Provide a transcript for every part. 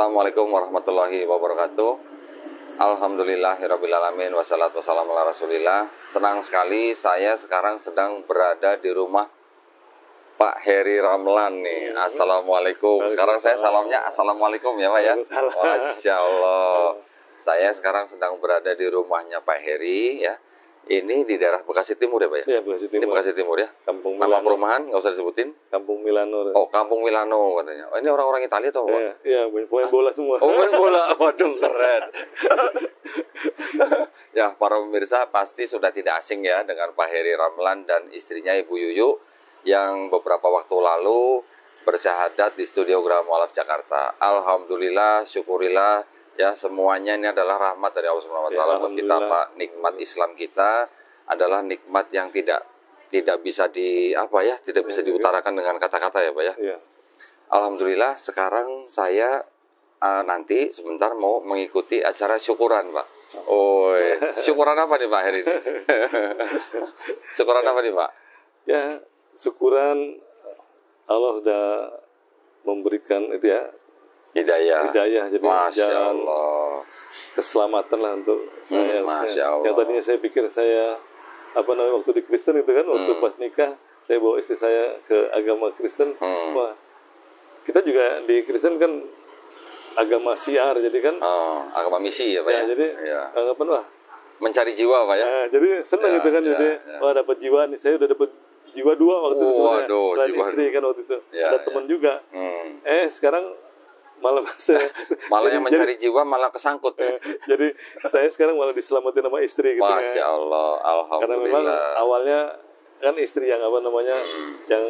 Assalamualaikum warahmatullahi wabarakatuh. Alhamdulillahirrabbilalamin. Wassalatu wassalamu ala rasulillah. Senang sekali saya sekarang sedang berada di rumah Pak Heri Ramlan nih. Assalamualaikum. Sekarang saya salamnya assalamualaikum ya Pak ya. Masya Allah. Saya sekarang sedang berada di rumahnya Pak Heri ya. Ini di daerah Bekasi Timur ya Pak ya? Iya, Bekasi Timur. Ini Bekasi Timur ya? Kampung Nama Milano. perumahan nggak usah disebutin? Kampung Milano. Oh, Kampung Milano katanya. Oh, ini orang-orang Italia atau apa? Iya, pemain bola semua. Oh, main bola. Waduh, keren. Ya, para pemirsa pasti sudah tidak asing ya dengan Pak Heri Ramlan dan istrinya Ibu Yuyu yang beberapa waktu lalu bersyahadat di Studio Graha Mu'alaf Jakarta. Alhamdulillah, syukurillah ya, semuanya ini adalah rahmat dari Allah Subhanahu wa taala buat kita, Pak. Nikmat Islam kita adalah nikmat yang tidak bisa tidak bisa diutarakan dengan kata-kata ya, Pak ya. Iya. Alhamdulillah sekarang saya nanti sebentar mau mengikuti acara syukuran, Pak. Oh, syukuran apa nih Pak Heri? Syukuran apa nih Pak? Ya, syukuran Allah sudah memberikan itu ya, Hidayah. jadi Masya jalan Allah. keselamatan lah untuk saya. Masya Allah. Yang tadinya saya pikir saya waktu di Kristen itu kan, waktu pas nikah saya bawa istri saya ke agama Kristen. Wah, kita juga di Kristen kan agama syiar, jadi kan Agama misi ya Pak ya? jadi anggapan wah mencari jiwa Pak ya? jadi senang gitu kan, jadi wah dapat jiwa nih, saya udah dapat jiwa 2 waktu itu sebenarnya, selain istri kan waktu itu ada teman juga. Sekarang malah malah yang mencari jiwa malah kesangkut. Jadi saya sekarang malah diselamatin sama istri gitu. Masya Allah, alhamdulillah. Karena memang awalnya kan istri yang yang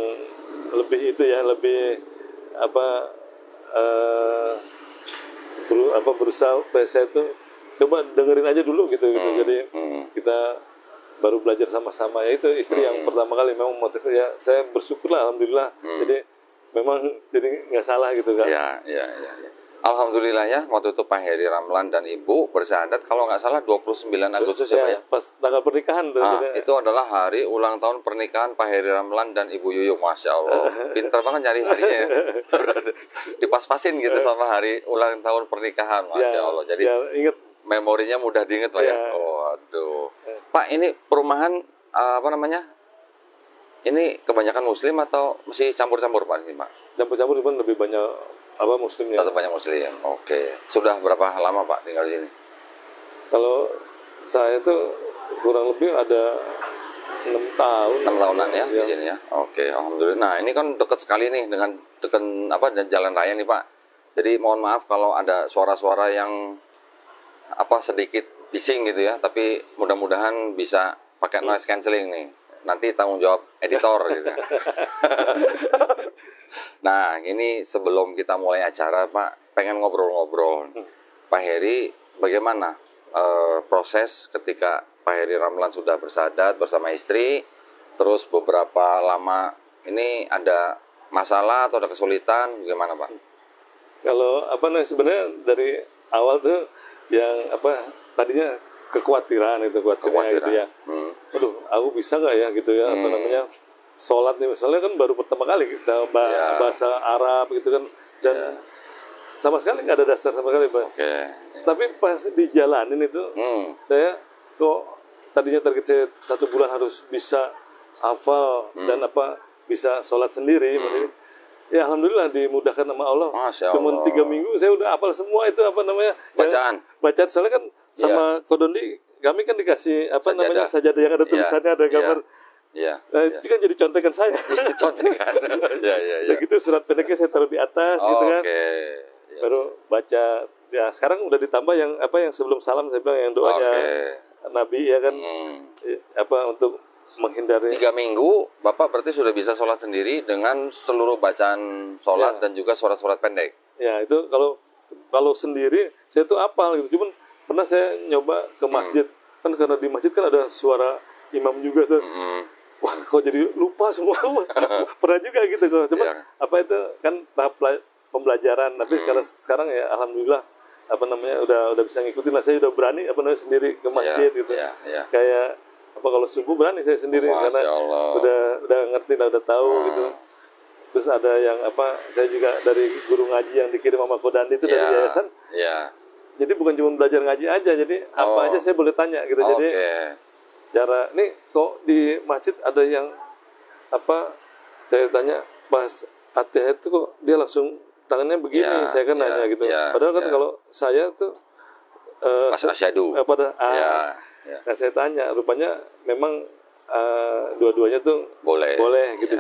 lebih itu ya, lebih berusaha saya itu coba dengerin aja dulu gitu. Jadi kita baru belajar sama-sama, ya itu istri yang pertama kali memang motivasi ya, saya bersyukurlah alhamdulillah. Jadi memang jadi nggak salah gitu kan. Ya. Alhamdulillah ya, waktu itu Pak Heri Ramlan dan Ibu bersyahadat kalau nggak salah 29 Agustus ya Pak ya? Pas tanggal pernikahan tuh. Itu adalah hari ulang tahun pernikahan Pak Heri Ramlan dan Ibu Yuyu. Masya Allah, pinter banget nyari harinya ya. Dipas-pasin gitu sama hari ulang tahun pernikahan. Masya Allah, jadi inget. Memorinya mudah diingat Pak ya? Waduh. Pak, ini perumahan ini kebanyakan Muslim atau masih campur-campur Pak di sini Pak? Campur-campur, cuman lebih banyak Muslimnya. Tetap banyak Muslim. Oke. Sudah berapa lama Pak tinggal di sini? Kalau saya tuh kurang lebih ada 6 tahun. 6 tahunan ya di sini ya. Oke, alhamdulillah. Nah, ini kan dekat sekali nih dengan jalan raya nih Pak. Jadi mohon maaf kalau ada suara-suara yang sedikit bising gitu ya, tapi mudah-mudahan bisa pakai noise cancelling nih. Nanti tanggung jawab editor gitu. Nah, ini sebelum kita mulai acara Pak, pengen ngobrol-ngobrol. Pak Heri, bagaimana proses ketika Pak Heri Ramlan sudah bersyahadat bersama istri, terus beberapa lama ini ada masalah atau ada kesulitan, bagaimana Pak? Kalau sebenarnya dari awal tuh yang tadinya kekhawatiran gitu ya. Aduh, aku bisa nggak ya gitu ya, sholat nih misalnya kan baru pertama kali kita bahasa Arab gitu kan, dan sama sekali nggak ada dasar sama sekali Pak. Tapi pas dijalanin itu saya kok tadinya target saya 1 bulan harus bisa hafal dan bisa sholat sendiri. Ya alhamdulillah dimudahkan sama Allah. Cuman 3 minggu saya udah hafal semua itu bacaan. Bacaan soalnya kan sama Kodondi kami kan dikasih sajadah yang ada tulisannya, ada gambar. Itu kan jadi contekan saya. Contekan. Ya gitu, surat pendeknya saya taruh di atas gitu kan. Baru baca. Ya sekarang udah ditambah yang sebelum salam saya bilang yang doanya Nabi ya kan. Untuk menghindari. 3 minggu Bapak berarti sudah bisa sholat sendiri dengan seluruh bacaan sholat dan juga surat-surat pendek. Ya itu kalau sendiri saya tuh apal gitu. Cuman pernah saya nyoba ke masjid, kan karena di masjid kan ada suara imam juga tuh. Wah, kok jadi lupa semua. Pernah juga gitu. Cuman itu kan tahap pembelajaran. Tapi kalau sekarang ya alhamdulillah udah bisa ngikutin lah. Saya udah berani sendiri ke masjid gitu. Kayak kalau subuh berani saya sendiri. Masya karena Allah. udah ngerti lah, udah tahu gitu. terus ada yang saya juga dari guru ngaji yang dikirim sama Kodandi itu dari yayasan. Jadi bukan cuma belajar ngaji aja, jadi apa aja saya boleh tanya gitu. Jadi cara nih kok di masjid ada yang saya tanya pas At-Tahiyat itu kok dia langsung tangannya begini, saya kan nanya gitu. Padahal kan kalau saya tuh asyhadu pada nah saya tanya, rupanya memang dua-duanya tuh boleh gitu.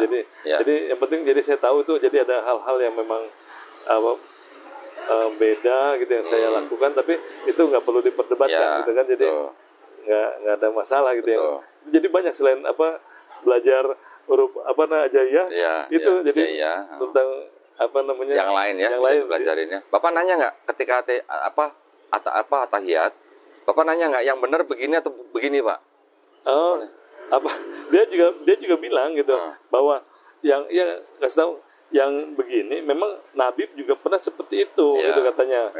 Jadi yang penting jadi saya tahu tuh, jadi ada hal-hal yang memang beda gitu yang saya lakukan, tapi itu nggak perlu diperdebatkan gitu kan. Jadi nggak ada masalah gitu ya. Jadi banyak selain belajar huruf ajaiyah itu jadi tentang yang lain ya, yang lain belajarinnya. Bapak nanya nggak ketika tahiyat, Bapak nanya nggak yang benar begini atau begini, Pak? Dia juga bilang gitu bahwa yang kasih tahu yang begini memang Nabi juga pernah seperti itu gitu katanya.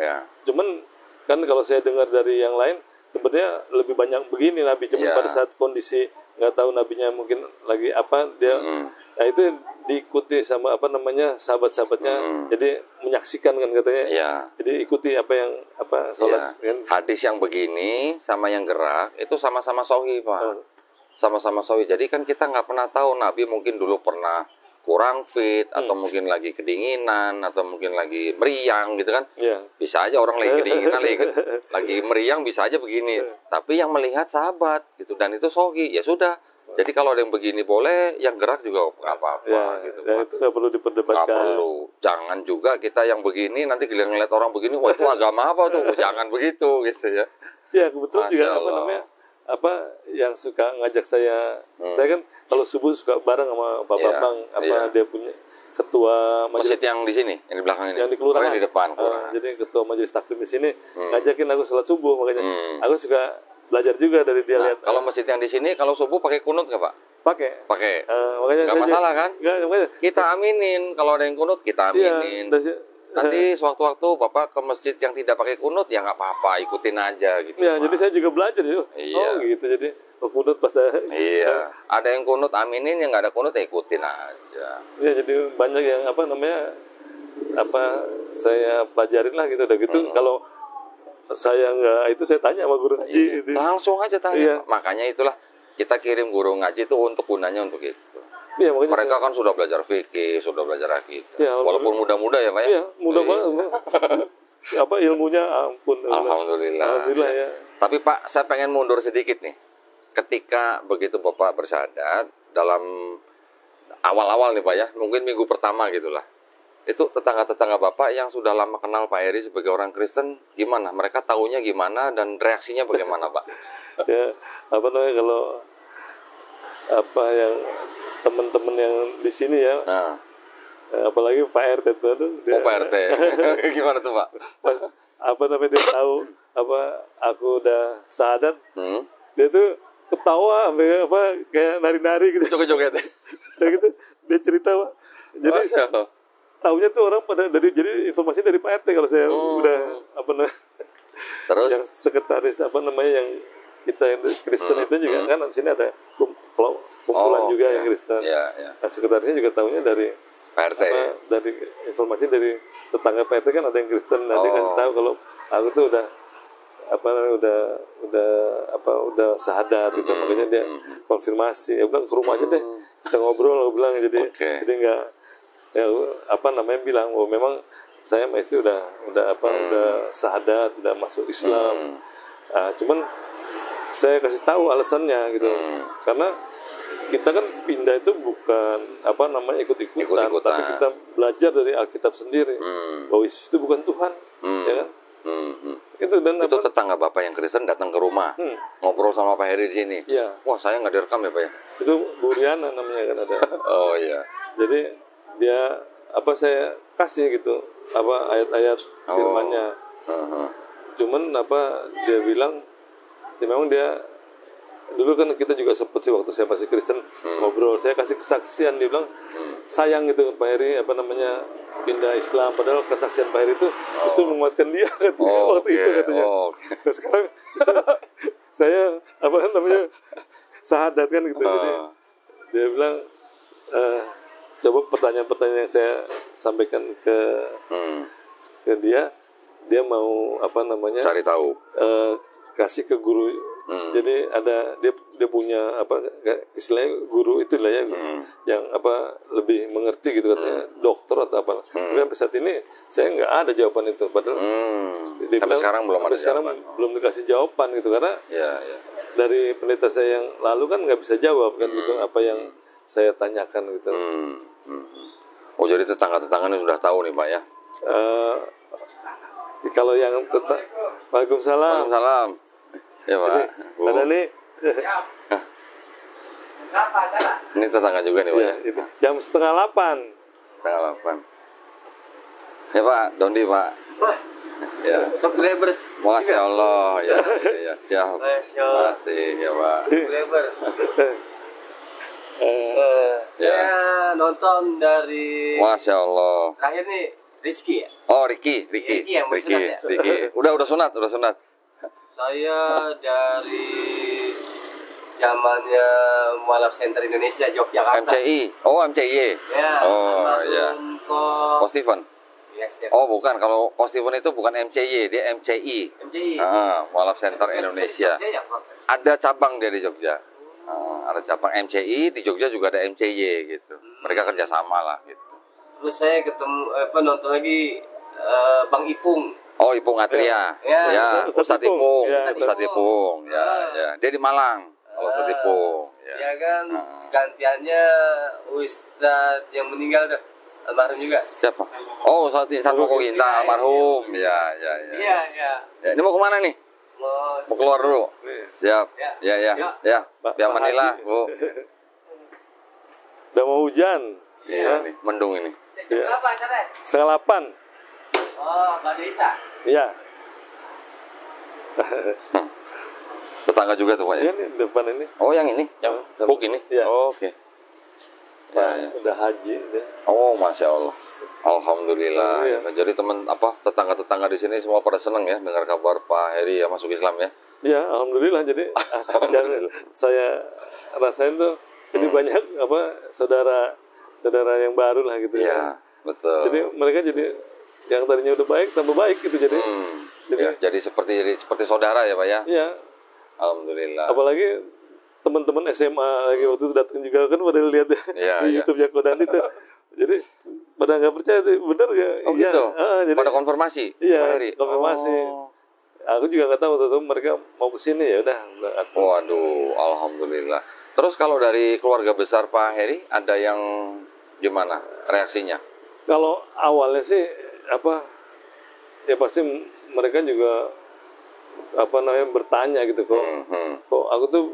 Cuman kan kalau saya dengar dari yang lain sebenarnya lebih banyak begini Nabi, cuman pada saat kondisi nggak tahu nabinya mungkin lagi dia nah itu diikuti sama sahabat-sahabatnya, jadi menyaksikan kan katanya. Jadi ikuti apa yang sholat kan. Hadis yang begini sama yang gerak itu sama-sama sahih, Pak. Sama-sama sahih. Jadi kan kita nggak pernah tahu Nabi mungkin dulu pernah kurang fit atau mungkin lagi kedinginan atau mungkin lagi meriang gitu kan. Bisa aja orang lagi kedinginan lagi meriang bisa aja begini. Tapi yang melihat sahabat gitu, dan itu sahih, ya sudah. Jadi kalau ada yang begini boleh, yang gerak juga nggak apa-apa gitu. Dan itu nggak perlu diperdebatkan. Nggak perlu. Jangan juga kita yang begini nanti ngeliat orang begini, wah itu agama apa tuh? Jangan begitu gitu ya. Ya kebetulan juga yang suka ngajak saya kan kalau subuh suka bareng sama Pak Bambang, dia punya ketua masjid yang di sini, yang di belakang ini, yang di kelurahan, di depan. Jadi ketua majelis taklim di sini ngajakin aku sholat subuh, makanya aku suka belajar juga dari dia. Lihat kalau masjid yang di sini kalau subuh pakai kunut nggak, Pak? Pakai. Makanya nggak masalah kan? Makanya kita aminin kalau ada yang kunut, kita aminin. Nanti sewaktu-waktu Bapak ke masjid yang tidak pakai kunut, ya nggak apa-apa, ikutin aja gitu. Jadi saya juga belajar gitu. Gitu. Jadi kunut pas ada yang kunut aminin, yang nggak ada kunut ya ikutin aja. Jadi banyak yang saya pelajarin lah gitu. Udah gitu kalau saya nggak itu saya tanya sama guru ngaji. Langsung aja tanya. Makanya itulah kita kirim guru ngaji itu untuk gunanya untuk itu. Mereka kan sudah belajar fikih, sudah belajar akidah. Walaupun muda-muda ya, Pak ya? Iya, muda banget. Ilmunya ampun. Alhamdulillah. Ya. Tapi Pak, saya pengen mundur sedikit nih. Ketika begitu Bapak bersyahadat, dalam awal-awal nih Pak ya, mungkin minggu pertama gitulah. Itu tetangga-tetangga Bapak yang sudah lama kenal Pak Heri sebagai orang Kristen, gimana? Mereka taunya gimana dan reaksinya bagaimana, Pak? Kalau yang teman-teman yang di sini ya, apalagi Pak RT tuh. Pak RT, gimana tuh Pak? Pas dia tahu aku udah syahadat, dia tuh ketawa, kayak nari-nari gitu. Joget-joget. Gitu, dia cerita Pak. Jadi tahunya tuh orang jadi informasi dari Pak RT kalau saya udah terus yang sekretaris yang kita yang Kristen itu juga kan di sini ada kumpulan juga yang Kristen. Nah, sekretarisnya juga tahunya dari Pak RT. Dari informasi dari tetangga Pak RT kan ada yang Kristen. Nah, dia kasih tahu kalau aku tuh udah syahadat gitu. Makanya dia konfirmasi. Ya bilang ke rumah aja deh, kita ngobrol, aku bilang. Jadi enggak bilang memang saya sama istri udah syahadat, udah masuk Islam. Cuman saya kasih tahu alasannya gitu. Karena kita kan pindah itu bukan ikut-ikutan, tapi kita belajar dari Alkitab sendiri bahwa Yesus itu bukan Tuhan, ya kan? Itu tetangga Bapak yang Kristen datang ke rumah ngobrol sama Pak Heri di sini. Wah, saya nggak direkam ya Pak ya? Itu Bu Riana namanya kan ada. Oh iya. Jadi dia saya kasih gitu ayat-ayat firman-Nya. Cuman dia bilang memang dia dulu kan kita juga sempat sih waktu saya masih Kristen ngobrol, saya kasih kesaksian, dia bilang sayang gitu Pak Heri pindah Islam, padahal kesaksian Pak Heri itu justru menguatkan dia katanya waktu itu katanya. Nah sekarang justru saya syahadat kan gitu. Jadi dia bilang coba pertanyaan-pertanyaan yang saya sampaikan ke dia mau apa namanya Cari tahu. kasih ke guru. Jadi ada dia punya apa istilahnya guru itu lah ya, yang apa lebih mengerti gitu katanya, dokter atau apa. Tapi sampai saat ini saya nggak ada jawaban itu, padahal Sampai sekarang belum ada jawaban. Belum dikasih jawaban gitu, karena dari penelitian saya yang lalu kan nggak bisa jawab kan gitu apa yang saya tanyakan gitu. Oh, jadi tetangga-tetangganya sudah tahu nih Pak ya? Kalau yang Waalaikumsalam. Waalaikumsalam. Ya Pak. Ada nih. Ini tetangga juga nih Pak ya? Itu. Jam 7:30. 7:30. Ya Pak, Dondi Pak. Ya. Subscribers. Masya Allah, ya, siap. Masya. Masih ya Pak. Subscriber. Saya nonton dari Masya Allah. terakhir nih Rizky ya. Oh, Ricky. Ricky yang mau sunat ya? Ricky. Udah sunat. Saya dari zamannya Mualaf Center Indonesia Yogyakarta. MCI. Oh, MCI. Ya. Oh, ya. Ko Steven. Yes, Oh, bukan. Kalau Ko Steven itu bukan MCY, dia MCI. MCI. Mualaf Center Indonesia. Ada cabang dia di Jogja. Ada cabang MCI, di Jogja juga ada MCY gitu. Mereka kerjasama lah gitu. Terus saya ketemu nonton lagi Bang Ipung. Oh, Ipung Atria. Ya, Ustadz Ipung. Ustadz Ipung. Ya. Dia di Malang. Kalau Ustadz Ipung. Ya kan, gantiannya Ustadz yang meninggal tuh, almarhum juga. Siapa? Oh, Ustadz Insan Mokoginta, almarhum. Ya. Iya. Ya, ini mau kemana nih? Mau keluar dulu. Siap. Ya. Biar Manila, Bu. Udah mau hujan. Iya nih, mendung ini. Berapa acaranya? 7:30. Oh, Mbak Desa. Iya. Tetangga juga tuh Pak ya? Iya nih depan ini. Oh, yang ini? Yang buk ini? Iya. Oh, oke. Ya. Udah haji dia. Oh, Masya Allah. Alhamdulillah. Oh, iya. Jadi tetangga-tetangga di sini semua pada seneng ya dengar kabar Pak Heri ya masuk Islam ya? Iya, alhamdulillah. Jadi yang saya rasain tuh jadi banyak saudara yang baru lah gitu ya. Betul. Jadi mereka jadi yang tadinya udah baik tambah baik gitu jadi. Jadi seperti saudara ya Pak ya? Iya. Alhamdulillah. Apalagi teman-teman SMA lagi waktu itu datang juga kan pada lihat di YouTube-nya Kodani itu. Jadi pada nggak percaya tuh bener gak? Oh gitu. Jadi, pada konfirmasi. Iya. Konfirmasi. Aku juga nggak tahu tuh mereka mau kesini ya udah. Waduh, alhamdulillah. Terus kalau dari keluarga besar Pak Heri ada yang gimana reaksinya? Kalau awalnya sih ya pasti mereka juga bertanya gitu kok. Kok aku tuh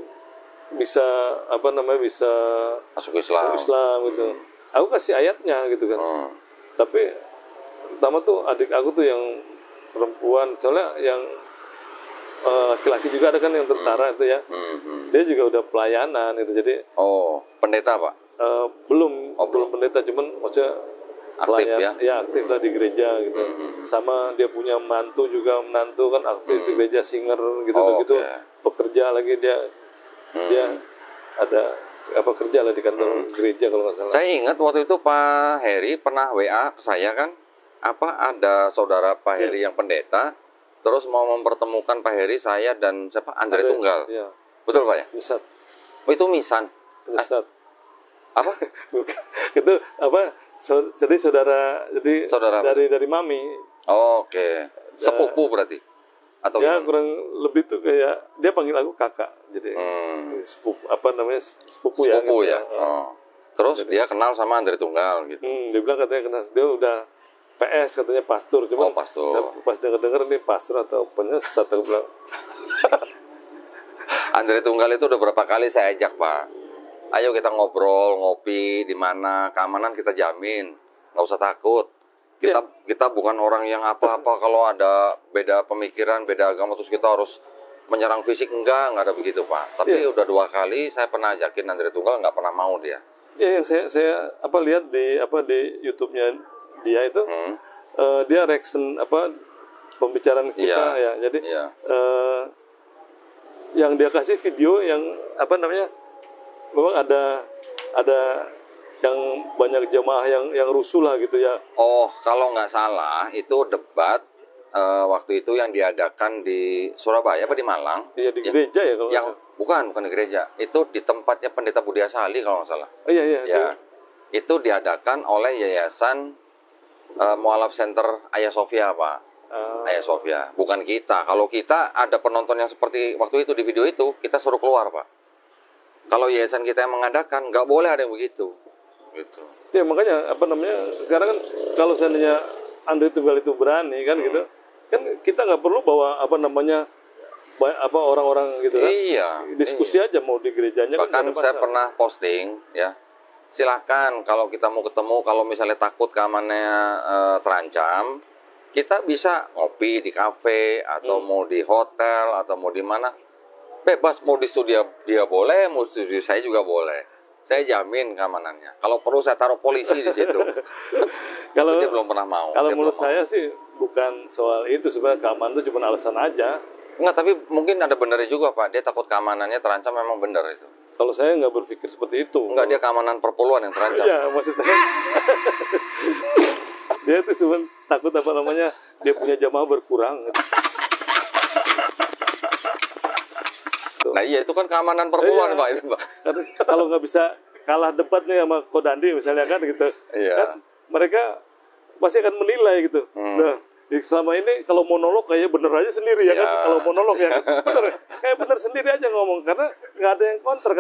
bisa bisa masuk Islam gitu. Aku kasih ayatnya gitu kan. Tapi pertama tuh adik aku tuh yang perempuan, soalnya yang laki-laki juga ada kan yang tentara itu ya. Dia juga udah pelayanan gitu. Jadi pendeta Pak? Belum pendeta, cuman maksudnya aktif ya? Aktif lah di gereja gitu. Sama dia punya menantu kan aktif di gereja, singer gitu. Pekerja lagi dia ada kerja lah di kantor gereja kalau nggak salah. Saya ingat waktu itu Pak Heri pernah WA ke saya kan, ada saudara Pak Heri yang pendeta, terus mau mempertemukan Pak Heri, saya dan Andre Tunggal. Iya. Betul Pak ya? Misat. Oh, itu Misan. Misat. Apa? Itu jadi saudara dari mami. Oke. Sepupu berarti. Atau ya gimana? Kurang lebih tuh kayak dia panggil aku kakak. Jadi sepupu sepupu ya. Sepupu ya. Terus dia kenal sama Andre Tunggal gitu. Dia bilang katanya kenal, dia udah PS katanya pastor, cuma pastor. Pas denger ini pastor atau penyesat aku bilang. Andre Tunggal itu udah berapa kali saya ajak Pak. Ayo kita ngobrol, ngopi di mana, keamanan kita jamin, nggak usah takut. Kita bukan orang yang apa-apa kalau ada beda pemikiran, beda agama terus kita harus menyerang fisik, enggak ada begitu Pak. Tapi udah 2 kali saya pernah ajakin Andre Tunggal, nggak pernah mau dia. Yang saya lihat di YouTube-nya dia itu dia reaction pembicaraan kita ya. Jadi yang dia kasih video yang memang ada yang banyak jemaah yang rusuh lah gitu ya. Oh, kalau nggak salah itu debat waktu itu yang diadakan di Surabaya apa di Malang? Iya di gereja ya kalau Yang bukan di gereja, itu di tempatnya Pendeta Budi Asali kalau nggak salah. oh, iya Ya, itu diadakan oleh Yayasan Mualaf Center Hagia Sophia, Pak. Hagia Sophia, bukan kita. Kalau kita ada penonton yang seperti waktu itu di video itu, kita suruh keluar, Pak. Kalau yayasan kita yang mengadakan, nggak boleh ada yang begitu. Gitu. Ya makanya apa namanya sekarang kan kalau seandainya Andre Tunggal itu berani kan gitu, kan kita nggak perlu bawa apa namanya apa orang-orang gitu kan. Iya. Diskusi aja mau di gerejanya. Bahkan kan saya pernah posting ya. Silahkan kalau kita mau ketemu, kalau misalnya takut keamanannya terancam, kita bisa ngopi di kafe atau mau di hotel atau mau di mana. Bebas, mau di studio dia boleh, mau di studio saya juga boleh. Saya jamin keamanannya. Kalau perlu saya taruh polisi di situ. Kalau dia belum pernah mau. Kalau menurut saya sih bukan soal itu, sebenarnya keamanan itu cuma alasan aja. Enggak, tapi mungkin ada benernya juga, Pak. Dia takut keamanannya terancam, memang benar itu. Kalau saya nggak berpikir seperti itu. Enggak, dia keamanan perpuluhan yang terancam. Iya, maksud saya. Dia itu sebenarnya takut apa namanya, dia punya jamaah berkurang. Nah iya, itu kan keamanan perpuluhan, Pak. Itu, Pak. Karena kalau nggak bisa kalah debatnya sama Kodandi misalnya kan gitu, kan mereka pasti akan menilai gitu. Nah, selama ini kalau monolog kayak bener aja sendiri ya kan, kalau monolog ya kan bener, kayak bener sendiri aja ngomong karena nggak ada yang counter.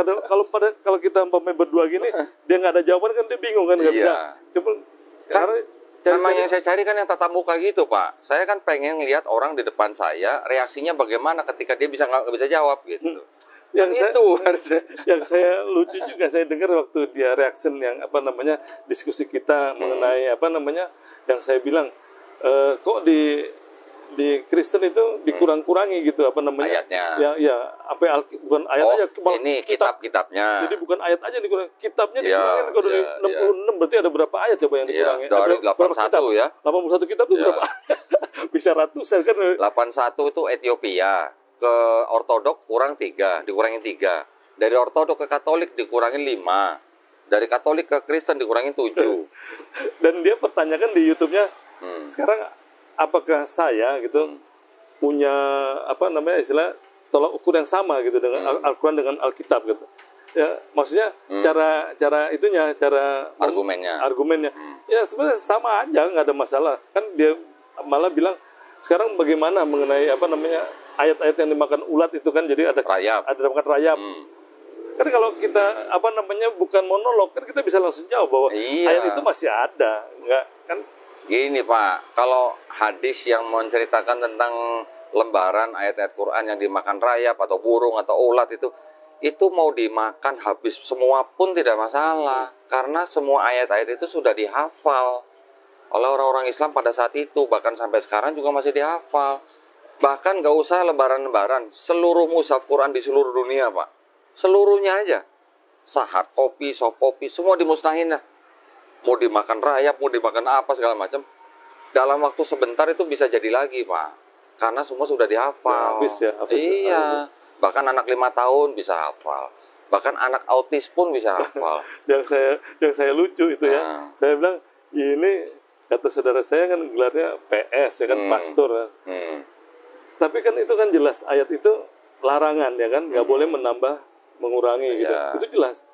Kalau kita berdua gini, dia nggak ada jawaban kan dia bingung kan, nggak bisa. Cuma sekarang sama yang saya cari kan yang tatap muka gitu, Pak. Saya kan pengen lihat orang di depan saya reaksinya bagaimana ketika dia nggak bisa jawab gitu. Yang saya lucu juga, saya dengar waktu dia reaction yang apa namanya diskusi kita mengenai apa namanya yang saya bilang kok di Kristen itu dikurang-kurangi gitu apa namanya ayatnya. Ya apa bukan ayat aja, ini kitabnya. Jadi bukan ayat aja dikurangi, kitabnya dikurangin. Kalau dari 66 berarti ada berapa ayat coba yang dikurangi? Dari 81 ya. 81 kitab itu berapa? Bisa ratusan kan. 81 itu Ethiopia. Ke Ortodok kurang 3, dikurangin 3. Dari Ortodok ke Katolik dikurangin 5. Dari Katolik ke Kristen dikurangin 7. Dan dia pertanyakan di YouTube-nya, sekarang apakah saya gitu punya apa namanya istilah tolak ukur yang sama gitu dengan Al-Quran dengan Alkitab gitu. Ya, maksudnya cara itunya, cara argumennya. Ya sebenarnya sama aja, nggak ada masalah. Kan dia malah bilang sekarang bagaimana mengenai apa namanya ayat-ayat yang dimakan ulat itu kan, jadi ada makan rayap. Kan kalau kita apa namanya bukan monolog kan kita bisa langsung jawab bahwa ayat itu masih ada, nggak kan? Gini Pak, kalau hadis yang menceritakan tentang lembaran ayat-ayat Quran yang dimakan rayap atau burung atau ulat itu mau dimakan habis semua pun tidak masalah, karena semua ayat-ayat itu sudah dihafal oleh orang-orang Islam pada saat itu, bahkan sampai sekarang juga masih dihafal. Bahkan nggak usah lembaran-lembaran, seluruh mushaf Quran di seluruh dunia, Pak. Seluruhnya aja. Hard copy, soft copy, semua dimusnahin lah. Mau dimakan rayap, mau dimakan apa, segala macam. Dalam waktu sebentar itu bisa jadi lagi, Pak. Karena semua sudah dihafal. Iya. Bahkan anak 5 tahun bisa hafal. Bahkan anak autis pun bisa hafal. yang saya lucu itu ya. Saya bilang, ini kata saudara saya kan gelarnya PS, ya kan, pastor. Tapi kan itu kan jelas ayat itu larangan ya kan, nggak boleh menambah, mengurangi gitu. Itu jelas.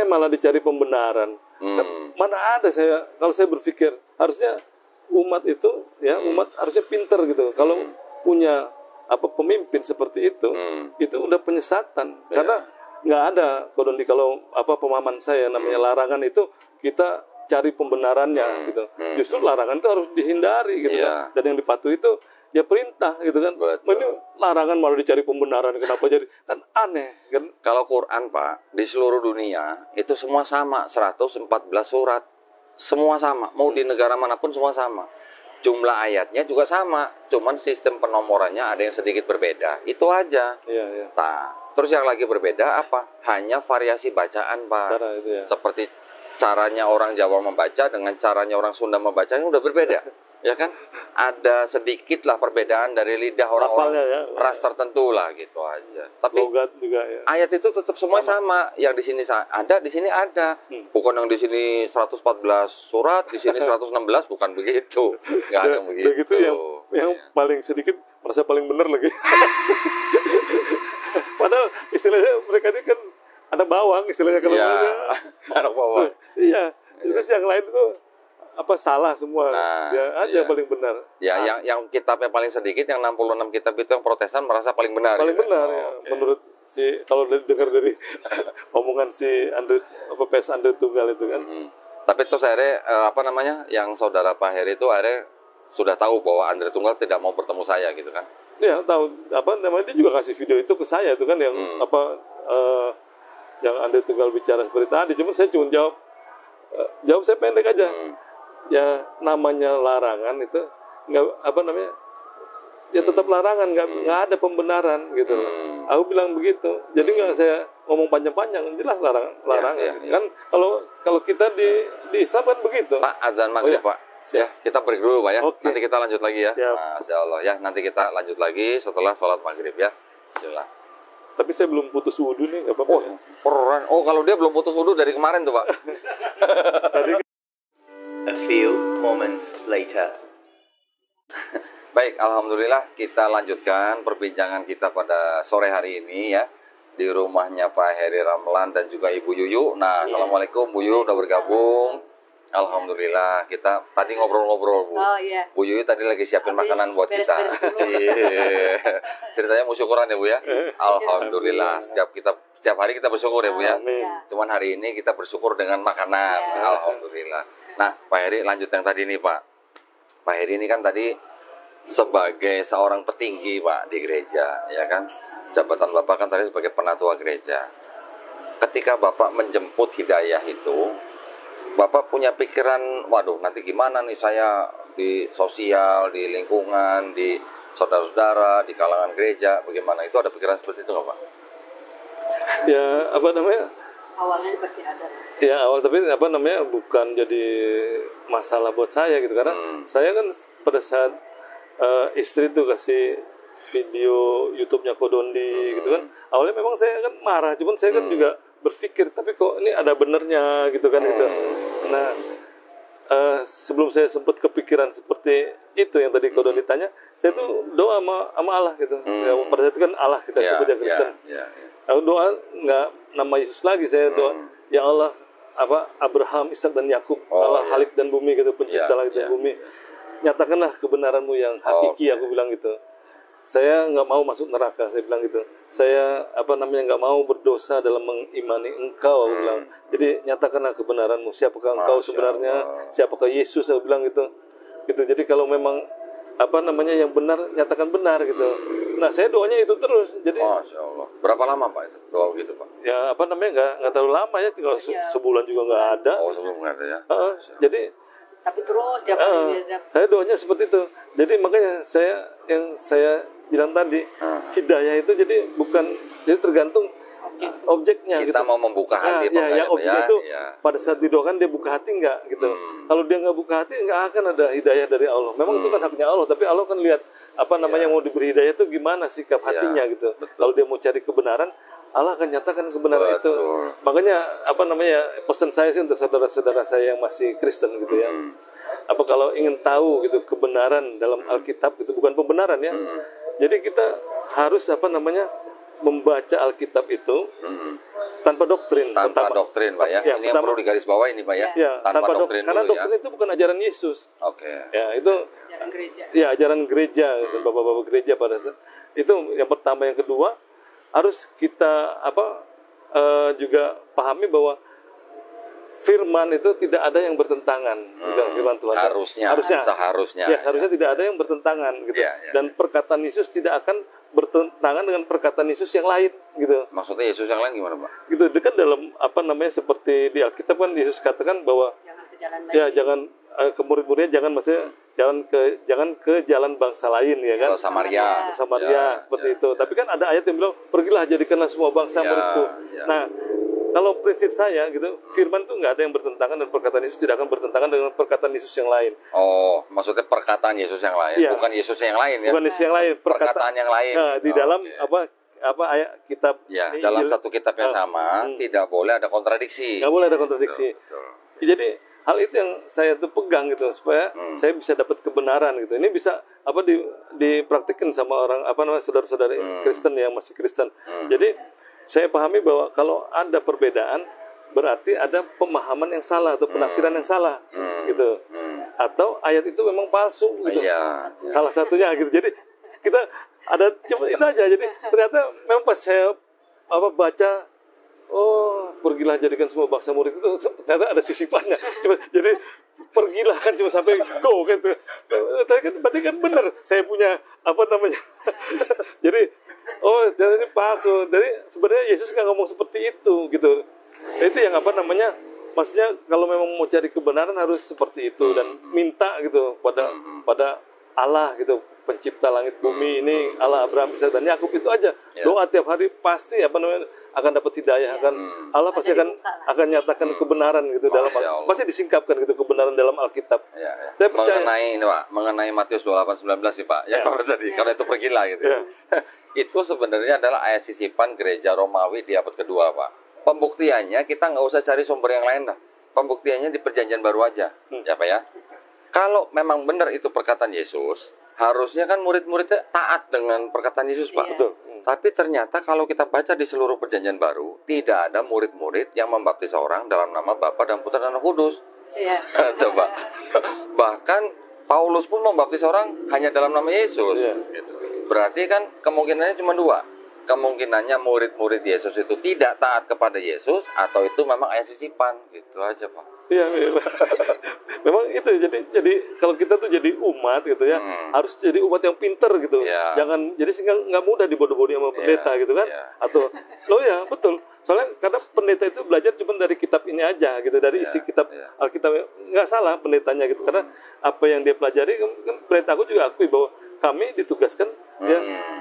Malah dicari pembenaran. Kan mana ada kalau saya berpikir harusnya umat itu ya umat harusnya pinter gitu. Kalau punya apa pemimpin seperti itu udah penyesatan. Karena nggak ada kalau apa pemahaman saya namanya larangan itu kita cari pembenarannya gitu. Justru larangan itu harus dihindari gitu kan. Dan yang dipatuhi itu ya perintah gitu kan. Ini larangan malah dicari pembenaran, kenapa jadi kan aneh kan. Kalau Quran Pak di seluruh dunia itu semua sama, 114 surat. Semua sama, mau di negara manapun semua sama. Jumlah ayatnya juga sama, cuman sistem penomorannya ada yang sedikit berbeda. Itu aja. Nah, terus yang lagi berbeda apa? Hanya variasi bacaan, Pak. Seperti caranya orang Jawa membaca dengan caranya orang Sunda membaca ini udah berbeda. ya kan? Ada sedikit lah perbedaan dari lidah orang-orang Hafalnya ya. ras tertentu lah gitu aja. Tapi Logat juga ya. ayat itu tetap semua sama. Yang di sini ada, di sini ada. Bukan yang di sini 114 surat, di sini 116, bukan begitu. Nggak ada yang begitu. Begitu yang paling sedikit merasa paling benar lagi. Padahal istilahnya mereka ini kan anak bawang istilahnya kalau Iya, anak bawah. Iya, terus yang lain itu apa salah semua. Nah, Dia aja iya. paling benar. Ya, yang kitabnya paling sedikit, yang 66 kitab itu yang Protestan merasa paling benar. Paling gitu. benar Oh, ya. oke. Menurut kalau dengar dari omongan si Andre PS Andre Tunggal itu kan. Tapi terus akhirnya apa namanya, yang saudara Pak Heri itu akhirnya sudah tahu bahwa Andre Tunggal tidak mau bertemu saya gitu kan? Ya tahu apa namanya, dia juga kasih video itu ke saya itu kan yang yang Andre Tunggal bicara seperti tadi. Cuma saya cuma jawab saya pendek aja. Ya namanya larangan itu nggak apa namanya, ya tetap larangan, nggak ada pembenaran gitu. Aku bilang begitu. Jadi nggak saya ngomong panjang-panjang, jelas larangan. Ya. Kan kalau kita di Islam kan begitu. Pak, azan maghrib, iya. Pak. Ya, kita break dulu, Pak ya. Oke. Nanti kita lanjut lagi ya. Siap. Masya Allah ya. Nanti kita lanjut lagi setelah sholat maghrib ya. Bismillah. Tapi saya belum putus wudhu nih, nggak apa-apa. Oh, peran. Oh, kalau dia belum putus wudhu dari kemarin tuh, Pak. A few moments later. Baik, alhamdulillah kita lanjutkan perbincangan kita pada sore hari ini ya, di rumahnya Pak Heri Ramlan dan juga Ibu Yuyu. Nah, assalamualaikum Bu Yuyu, udah bergabung. Alhamdulillah, kita tadi ngobrol-ngobrol Bu. Oh iya. Bu Yuyu tadi lagi siapin makanan buat kita. beres-beres dulu. Cie. Ceritanya mau syukuran ya Bu ya. Alhamdulillah, setiap hari kita bersyukur ya Bu ya. Amin. Cuman hari ini kita bersyukur dengan makanan. Alhamdulillah. Nah, Pak Heri lanjut yang tadi nih Pak. Pak Heri ini kan tadi sebagai seorang petinggi Pak di gereja, ya kan? Jabatan Bapak kan tadi sebagai penatua gereja. Ketika Bapak menjemput hidayah itu, Bapak punya pikiran, waduh nanti gimana nih saya di sosial, di lingkungan, di saudara-saudara, di kalangan gereja, bagaimana? Itu ada pikiran seperti itu nggak Pak? Ya apa namanya? Awalnya pasti ada. Ya awal, tapi apa namanya, bukan jadi masalah buat saya gitu, karena saya kan pada saat istri tuh kasih video YouTube-nya Kodondi gitu kan, awalnya memang saya kan marah, cuman saya kan juga berpikir, tapi kok ini ada benernya gitu kan itu. Nah sebelum saya sempat kepikiran seperti itu yang tadi Kodondi tanya, saya tuh doa sama Allah gitu. Ya, pada saat itu kan Allah kita sebutnya Kristen. Aku doa nggak nama Yesus lagi, saya doa ya Allah apa Abraham, Ishak dan Yakub, Allah Halik dan bumi gitu, pencipta langit dan bumi, nyatakanlah kebenaranmu yang hakiki. Aku bilang gitu. Saya nggak mau masuk neraka, saya bilang gitu. Saya apa namanya, nggak mau berdosa dalam mengimani Engkau, aku bilang. Jadi nyatakanlah kebenaranmu, siapakah Engkau sebenarnya, siapakah Yesus, aku bilang gitu. Gitu. Jadi kalau memang apa namanya yang benar, nyatakan benar gitu. Nah saya doanya itu terus. Jadi Masya Allah. Berapa lama Pak itu doa gitu Pak? ya apa namanya, nggak terlalu lama ya, tinggal sebulan juga nggak ada. Oh sebelum nggak ada ya? Jadi Tapi terus tiap hari dia saya doanya seperti itu. Jadi makanya yang saya bilang tadi, hidayah itu jadi bukan, jadi tergantung objeknya. Kita gitu. mau membuka hati apa ya, enggak yang objek ya? itu Ya. pada saat didoakan dia buka hati nggak gitu. Kalau dia nggak buka hati, nggak akan ada hidayah dari Allah. Memang itu kan haknya Allah, tapi Allah kan lihat apa namanya mau diberi hidayah itu gimana sikap hatinya gitu. Kalau dia mau cari kebenaran, Allah akan nyatakan kebenaran itu. Makanya apa namanya, pesan saya sih untuk saudara-saudara saya yang masih Kristen gitu ya. Apa kalau ingin tahu gitu kebenaran dalam Alkitab itu, bukan pembenaran ya. Jadi kita harus apa namanya, membaca Alkitab itu tanpa doktrin. Tanpa doktrin Pak ya. Ini yang perlu digarisbawahi ini Pak ya. Ya, tanpa doktrin karena dulu doktrin itu bukan ajaran Yesus. Oke. Ya, itu jarang gereja. ya ajaran gereja, bapak-bapak gereja pada saat itu yang pertama. Yang kedua, harus kita juga pahami bahwa firman itu tidak ada yang bertentangan dengan firman Tuhan. Seharusnya. Ya, harusnya tidak ada yang bertentangan gitu. Dan perkataan Yesus tidak akan bertentangan dengan perkataan Yesus yang lain gitu. Maksudnya Yesus yang lain gimana Pak? Gitu, dekat dalam apa namanya, seperti di Alkitab kan Yesus katakan bahwa Jangan ke jalan lain. ya jangan ke murid-muridnya jangan, maksudnya jangan ke jalan bangsa lain ya kan. Samaria. Samaria seperti itu. Tapi kan ada ayat yang bilang pergilah jadikanlah semua bangsa muridku. Ya. Nah, kalau prinsip saya gitu, firman itu nggak ada yang bertentangan dan perkataan Yesus tidak akan bertentangan dengan perkataan Yesus yang lain. Oh, maksudnya perkataan Yesus yang lain, Iya. bukan Yesus yang lain ya. Bukan Yesus yang lain, Perkataan yang lain. Nah, di Oh, dalam oke. apa ayat kitab Ya, ini, dalam Injil, satu kitab yang sama tidak boleh ada kontradiksi. nggak boleh ada kontradiksi. Betul. Jadi hal itu yang saya tuh pegang gitu supaya saya bisa dapat kebenaran gitu. Ini bisa dipraktikkan sama orang saudara-saudara Kristen yang masih Kristen. Jadi saya pahami bahwa kalau ada perbedaan berarti ada pemahaman yang salah atau penafsiran yang salah gitu. Atau ayat itu memang palsu gitu. Iya. Salah satunya gitu. Jadi kita ada cuma itu aja. Jadi ternyata memang pas saya baca, oh pergilah jadikan semua bangsa murid, itu ternyata ada sisipannya. Jadi pergilah kan cuma sampai go gitu. Berarti kan benar saya punya jadi ternyata ini palsu. Jadi sebenarnya Yesus nggak ngomong seperti itu gitu. Itu yang maksudnya kalau memang mau cari kebenaran harus seperti itu dan minta gitu pada Allah gitu, pencipta langit bumi ini, Allah Abraham, Ishak dan Yakub, itu aja. Doa tiap hari pasti akan dapat hidayah, Allah pasti akan nyatakan kebenaran gitu dalam pasti disingkapkan gitu kebenaran dalam Alkitab. Saya percaya Mengenai ini Pak, mengenai Matius 28:19 sih Pak. Ya, tadi kalau itu pergilah gitu. Itu sebenarnya adalah ayat sisipan gereja Romawi di abad kedua Pak. Pembuktiannya kita nggak usah cari sumber yang lain lah. Pembuktiannya di perjanjian baru aja. Ya Pak ya. Kalau memang benar itu perkataan Yesus, harusnya kan murid-muridnya taat dengan perkataan Yesus, Pak. Betul. Tapi ternyata kalau kita baca di seluruh perjanjian baru, tidak ada murid-murid yang membaptis orang dalam nama Bapa dan Putra dan Roh Kudus. Iya. Coba. Bahkan Paulus pun membaptis orang hanya dalam nama Yesus. Gitu. Berarti kan kemungkinannya cuma dua. Kemungkinannya murid-murid Yesus itu tidak taat kepada Yesus, atau itu memang ayat sisipan. Gitu aja, Pak. Iya. Memang itu jadi kalau kita tuh jadi umat gitu ya, harus jadi umat yang pinter gitu. Jangan jadi sehingga nggak mudah dibodoh-bodohi sama pendeta gitu kan. Atau betul. Soalnya karena pendeta itu belajar cuma dari kitab ini aja gitu, dari isi kitab Alkitab. Nggak salah pendetanya gitu, karena apa yang dia pelajari kan pendeta aku juga akui bahwa kami ditugaskan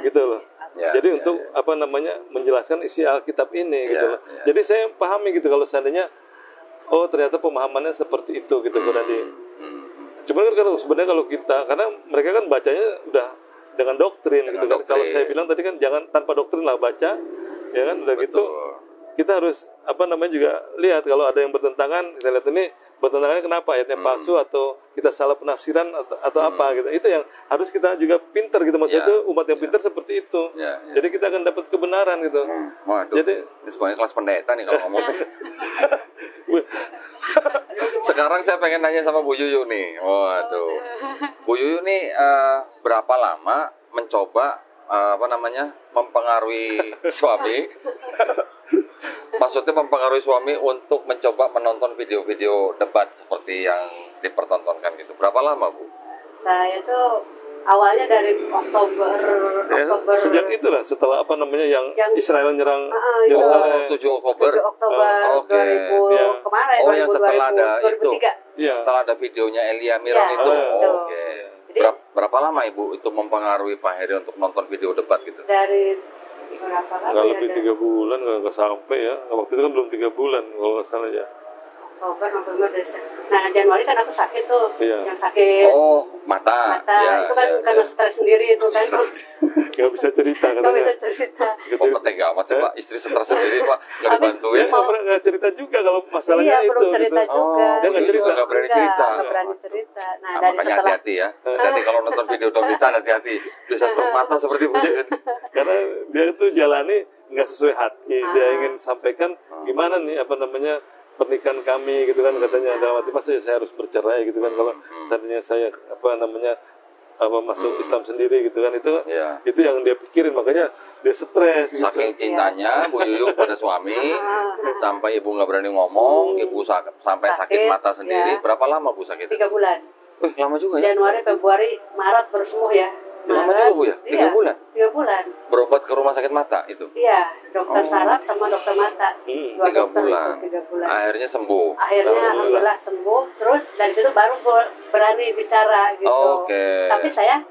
gitu loh. Jadi untuk menjelaskan isi Alkitab ini gitu loh. Jadi saya pahami gitu kalau seandainya ternyata pemahamannya seperti itu gitu Cuman kan sebenarnya kalau kita, karena mereka kan bacanya udah dengan doktrin gitu kan. Kalau saya bilang tadi kan jangan tanpa doktrin lah baca, ya kan udah gitu. Kita harus juga lihat kalau ada yang bertentangan, kita lihat ini bertentangannya kenapa, ayatnya palsu atau kita salah penafsiran atau apa gitu. Itu yang harus kita juga pinter gitu, maksudnya itu umat yang pinter seperti itu. Jadi kita akan dapat kebenaran gitu. Waduh. Jadi ini semuanya kelas pendeta nih kalau ngomong. Sekarang saya pengen nanya sama Bu Yuyu nih. Waduh. Bu Yuyu nih berapa lama mencoba mempengaruhi suami? Maksudnya mempengaruhi suami untuk mencoba menonton video-video debat seperti yang dipertontonkan gitu. Berapa lama, Bu? Saya tuh awalnya dari Oktober. Sejak itulah setelah yang Israel nyerang Yerusalem. 7 Oktober. 7 Oktober 2000 kemarin. Yang setelah ada 2003. Setelah ada videonya Elia Miron itu. Oke. Berapa lama Ibu itu mempengaruhi Pak Heri untuk nonton video debat gitu? Dari berapa lama? Nggak lebih 3 bulan, nggak sampai ya. Waktu itu kan belum 3 bulan kalau nggak salah ya. Oktober, November, Desember. Nah, Januari kan aku sakit tuh. Yang sakit mata. Itu kan karena stres sendiri itu kan. Nggak bisa cerita katanya. Nggak bisa cerita. Tega amat sih Pak, istri stres sendiri Pak, nggak dibantuin. Nggak cerita juga kalau masalahnya itu. Belum cerita juga. Dia nggak cerita, nggak berani cerita. Nggak berani cerita. Nah, dari makanya setelah hati-hati ya. Hati-hati kalau nonton video Donita, hati-hati. Bisa stroke mata seperti Bu Yuyu. Karena dia itu jalani nggak sesuai hati. Dia ingin sampaikan gimana nih pernikahan kami gitu kan, katanya dalam arti masa saya harus bercerai gitu kan kalau seandainya saya masuk Islam sendiri gitu kan, itu yang dia pikirin, makanya dia stres gitu. Saking cintanya Bu Yuyu pada suami sampai Ibu nggak berani ngomong, Ibu sampai sakit mata sendiri. Berapa lama Bu sakit? 3 bulan. Lama juga ya. Januari, Februari, Maret baru sembuh ya. Lama juga Bu ya? 3 bulan? 3 bulan. Berobat ke rumah sakit mata itu? Iya, dokter saraf sama dokter mata. 3 bulan. 3 bulan. Akhirnya sembuh? Akhirnya alhamdulillah sembuh. Terus dari situ baru berani bicara gitu. Oke. Tapi saya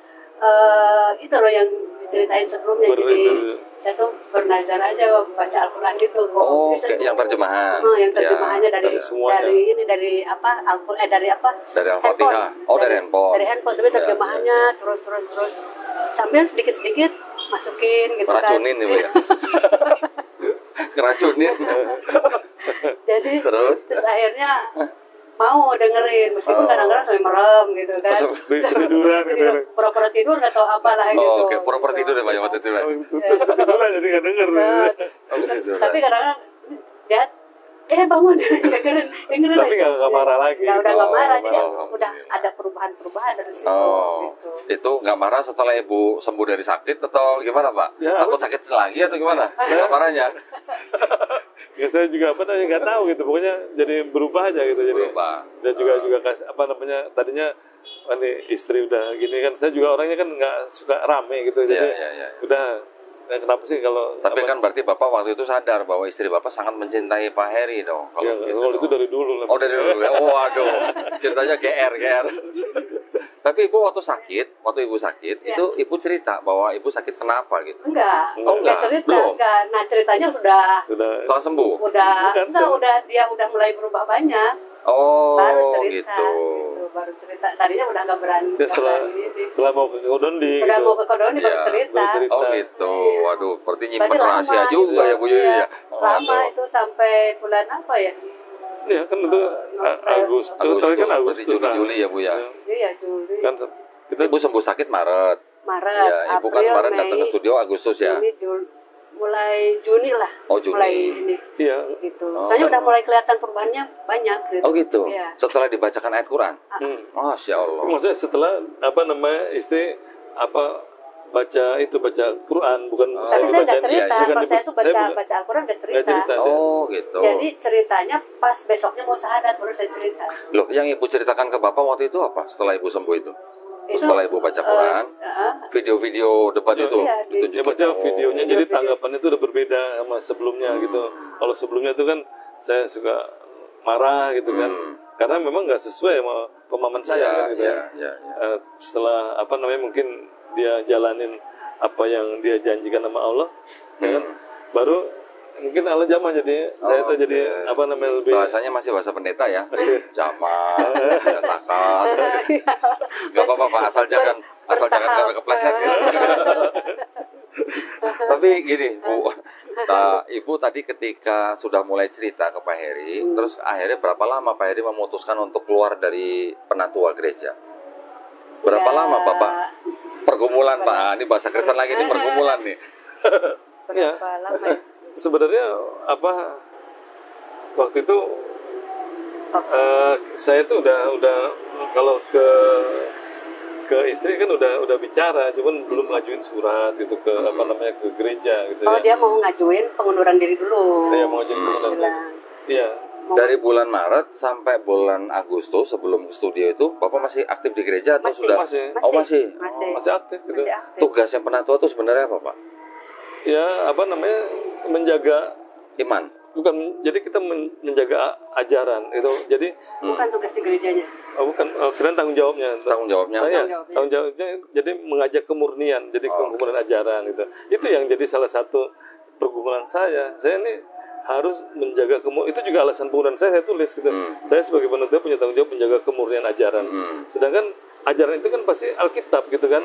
itu loh yang diceritain sebelumnya. Jadi saya tuh bernazar aja baca Al-Quran gitu. Oh, yang terjemahan. Yang terjemahannya ya, dari apa? Dari apa? Dari Al-Fatihah. Oh, dari handphone. Dari handphone, tapi terjemahannya terus sambil sedikit masukin gitu Racunin kan. Ibu ya. Keracunin. Jadi terus akhirnya mau dengerin meskipun kadang-kadang sampai merem gitu kan. Tiduran gitu. Pura-pura tidur atau apalah gitu. Oh, oke, pura-pura tidur ya Pak ya waktu itu. Terus ketiduran jadi nggak denger. Tapi kadang-kadang dia bangun dengerin tapi nggak marah lagi. Udah nggak marah, jadi udah ada perubahan dari situ. Gitu. Itu nggak marah setelah Ibu sembuh dari sakit atau gimana Pak? Ya, takut sakit lagi atau gimana? Nggak marahnya? Ya saya juga nggak tahu gitu, pokoknya jadi berubah aja gitu. Jadi dan juga tadinya istri udah gini kan, saya juga orangnya kan nggak suka rame gitu, jadi udah kenapa sih kalau tapi kan berarti Bapak waktu itu sadar bahwa istri Bapak sangat mencintai Pak Heri dong. Kalau gitu itu dari dulu lah. Oh, dari dulu ya. Waduh, ceritanya GR. Tapi Ibu waktu Ibu sakit itu Ibu cerita bahwa Ibu sakit kenapa gitu? Enggak cerita. Belum. Enggak. Nah, ceritanya sudah setelah sembuh. Dia udah mulai berubah banyak. Oh, baru cerita, gitu. Baru cerita. Tadinya udah nggak berani. Setelah mau ke Kodondi. Mau ke Kodondi baru cerita. Oh gitu. Waduh, berarti nyimpen rahasia juga ya Bu Yuyu ya. Lama itu sampai bulan apa ya? Iya kan itu Agustus kan Agustus. Juli ya Bu ya. Iya Juli. Kan Ibu sembuh sakit Maret. April, Ya, Ibu kan kemarin datang ke studio Agustus ya. Mulai Juni lah. Oh, Juni. Mulai ini. Iya. Gitu. Soalnya udah mulai kelihatan perubahannya banyak gitu. Oh gitu. Iya. Setelah dibacakan ayat Quran. Masya Allah. Maksudnya setelah istri baca Quran, bukan saya nggak cerita. Ya, Kalau saya tuh baca Al-Quran nggak cerita. Oh gitu. Jadi ceritanya pas besoknya mau syahadat baru saya cerita. Loh, yang Ibu ceritakan ke Bapak waktu itu apa? Setelah Ibu sembuh itu? Setelah Ibu baca Quran, video-video debat itu dia baca videonya, jadi tanggapannya itu udah berbeda sama sebelumnya gitu. Kalau sebelumnya itu kan saya suka marah gitu kan, karena memang nggak sesuai sama pemahaman saya kan gitu. Setelah mungkin dia jalanin apa yang dia janjikan sama Allah, kan baru mungkin Allah jamah, jadi saya tuh jadi lebih bahasanya masih bahasa pendeta ya. Jamah, takkan. Gak apa-apa Pak, asal jangan kepleset gitu. Tapi gini Bu, Ibu tadi ketika sudah mulai cerita ke Pak Heri, terus akhirnya berapa lama Pak Heri memutuskan untuk keluar dari penatua gereja? Berapa lama Bapak? Pergumulan Pak, ini bahasa Kristen lagi, ini pergumulan nih. Berapa lama ya? Sebenarnya waktu itu saya tuh udah kalau ke istri kan udah bicara, cuman belum ngajuin surat gitu ke ke gereja gitu. Dia mau ngajuin pengunduran diri dulu. Iya, mau ngajuin pengunduran diri. Iya. Dari bulan Maret sampai bulan Agustus sebelum studio itu Bapak masih aktif di gereja atau sudah? Masih aktif gitu. Tugasnya penatua itu sebenarnya apa Pak? Ya menjaga iman. Bukan, jadi kita menjaga ajaran itu. Jadi bukan tugas di gerejanya. Bukan, kalian tanggung jawabnya. Tanggung jawabnya. Tanggung jawabnya. Jadi mengajak kemurnian, jadi kemurnian ajaran itu. Itu yang jadi salah satu pergumulan saya. Saya ini harus menjaga itu juga alasan penggunaan saya tulis gitu. Saya sebagai penuntut punya tanggung jawab menjaga kemurnian ajaran. Sedangkan ajaran itu kan pasti Alkitab gitu kan.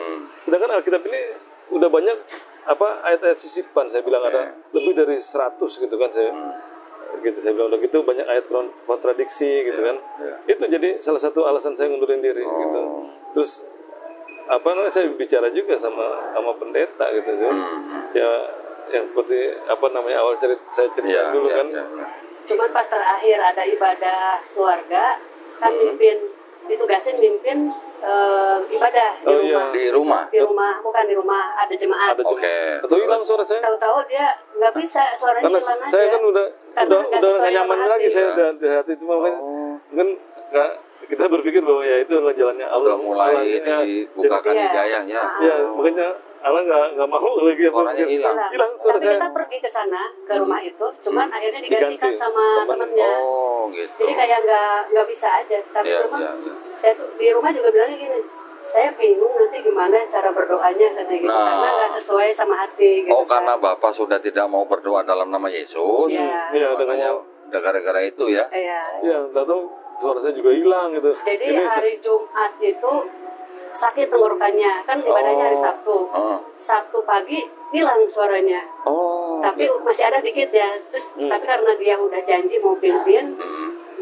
Sedangkan Alkitab ini udah banyak ayat-ayat sisipan, saya bilang ada lebih dari 100 gitu kan, saya bilang udah gitu banyak ayat kontradiksi gitu kan. Itu jadi salah satu alasan saya ngundurin diri gitu. Terus saya bicara juga sama pendeta gitu ya yang seperti awal saya cerita dulu kan. Cuman pas terakhir ada ibadah keluarga, kan ditugasin mimpin ibadah di rumah, bukan di rumah, ada jemaat. Oke. Atau hilang suara saya? Tahu-tahu dia nggak bisa, suaranya karena hilang aja. Saya kan udah nggak nyaman lagi saya di hati itu kan kita berpikir bahwa ya itu adalah jalannya Allah. Udah mulai dibukakan hidayahnya. Ya makanya Allah nggak mau lagi. Suaranya hilang suara tapi saya. Kita pergi ke sana ke rumah itu, cuman akhirnya digantikan sama temennya. Oh gitu. Jadi kayak nggak bisa aja. Tapi saya tuh di rumah juga bilangnya gini, saya bingung nanti gimana cara berdoanya katanya gitu, karena nggak sesuai sesuai sama hati gitu. Oh, kan. karena Bapak sudah tidak mau berdoa dalam nama Yesus. Iya. Iya, Makanya gara-gara itu ya. Iya. Iya, nggak tahu suara saya juga hilang gitu. Jadi hari Jumat itu sakit tenggorokannya, kan ibadahnya hari Sabtu. Sabtu pagi hilang suaranya. Oh. Tapi masih ada dikit ya. Terus tapi karena dia udah janji mau pimpin,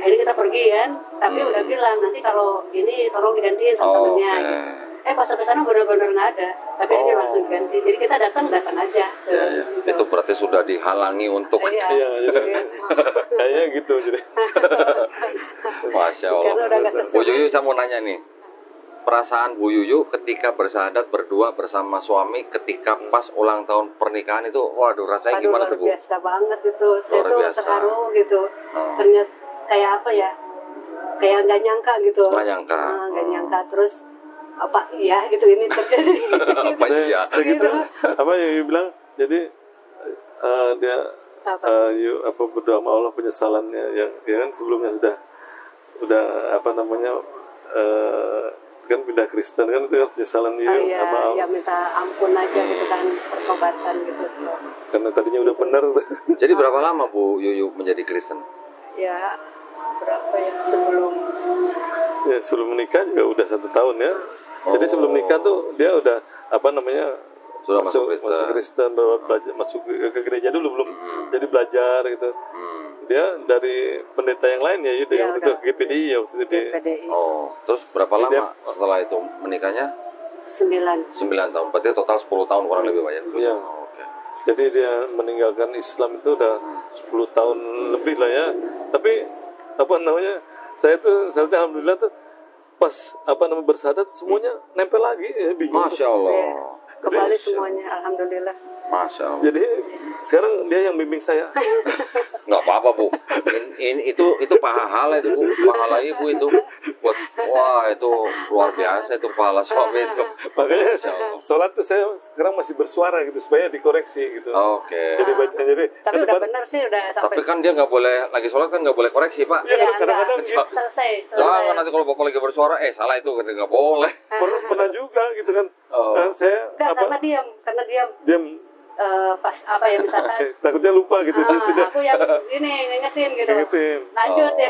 akhirnya kita pergi kan. Tapi udah bilang nanti kalau ini tolong digantiin sama temennya. Oke. Pas sampai sana benar-benar nggak ada. Tapi dia langsung ganti. Jadi kita datang aja. Ya, ya. Itu berarti sudah dihalangi untuk Iya. Iya, jadi kayaknya gitu jadi. Masya Karena udah Allah. nggak sesuai. Bu Yuyu, saya mau nanya nih. Perasaan Bu Yuyu ketika bersyahadat berdua bersama suami ketika pas ulang tahun pernikahan itu, waduh rasanya gimana tuh Bu? Luar biasa banget itu. Saya Luar tuh biasa. terharu gitu. Ternyata kayak apa ya? Kayak nggak nyangka gitu. Nggak nyangka. Nggak nyangka. Terus apa iya gitu ini terjadi. Apa iya? Gitu. Apa yang dibilang? Jadi dia berdoa sama Allah penyesalannya yang ya kan sebelumnya udah apa namanya kan pindah Kristen kan itu kan penyesalan dia sama Allah. Ya minta ampun aja gitu kan, pertobatan gitu. Karena tadinya udah benar. Jadi berapa lama Bu Yuyu menjadi Kristen? Ya berapa ya sebelum Ya sebelum menikah juga udah 1 tahun ya. Jadi sebelum nikah tuh dia udah apa namanya Sudah masuk masuk Kristen, belajar masuk ke gereja dulu belum jadi belajar gitu. Dia dari pendeta yang lain ya, Ya, waktu itu GPDI ya waktu itu dia. PDI Oh, terus berapa Jadi lama setelah itu menikahnya? 9. 9 tahun. Berarti total 10 tahun kurang lebih Pak ya? Iya. Oh, oke. Jadi dia meninggalkan Islam itu udah 10 tahun lebih lah ya. Tapi apa namanya? Saya alhamdulillah tuh pas bersyahadat semuanya nempel lagi ya, bingung. Masya Allah. Ya, kembali semuanya, alhamdulillah. Masya Allah. Jadi sekarang dia yang bimbing saya. Nggak apa-apa Bu. Itu pahala itu Bu. Pahala ibu itu. Wah itu luar biasa itu pahala suami itu. Makanya Masya Allah. sholat tuh saya sekarang masih bersuara gitu supaya dikoreksi gitu. Oke. Jadi jadi Tapi udah benar sih, udah Tapi sampai. kan dia nggak boleh lagi sholat kan nggak boleh koreksi Pak. Iya, Ya, kadang-kadang enggak. gitu. Selesai. Jangan nanti kalau bapak lagi bersuara, salah itu nggak boleh. Pernah juga gitu kan. Kan saya Enggak, karena diam. diam Pas apa ya misalkan takutnya lupa gitu. Tidak aku yang ini ngingetin gitu. Ngingetin. Lanjut ya.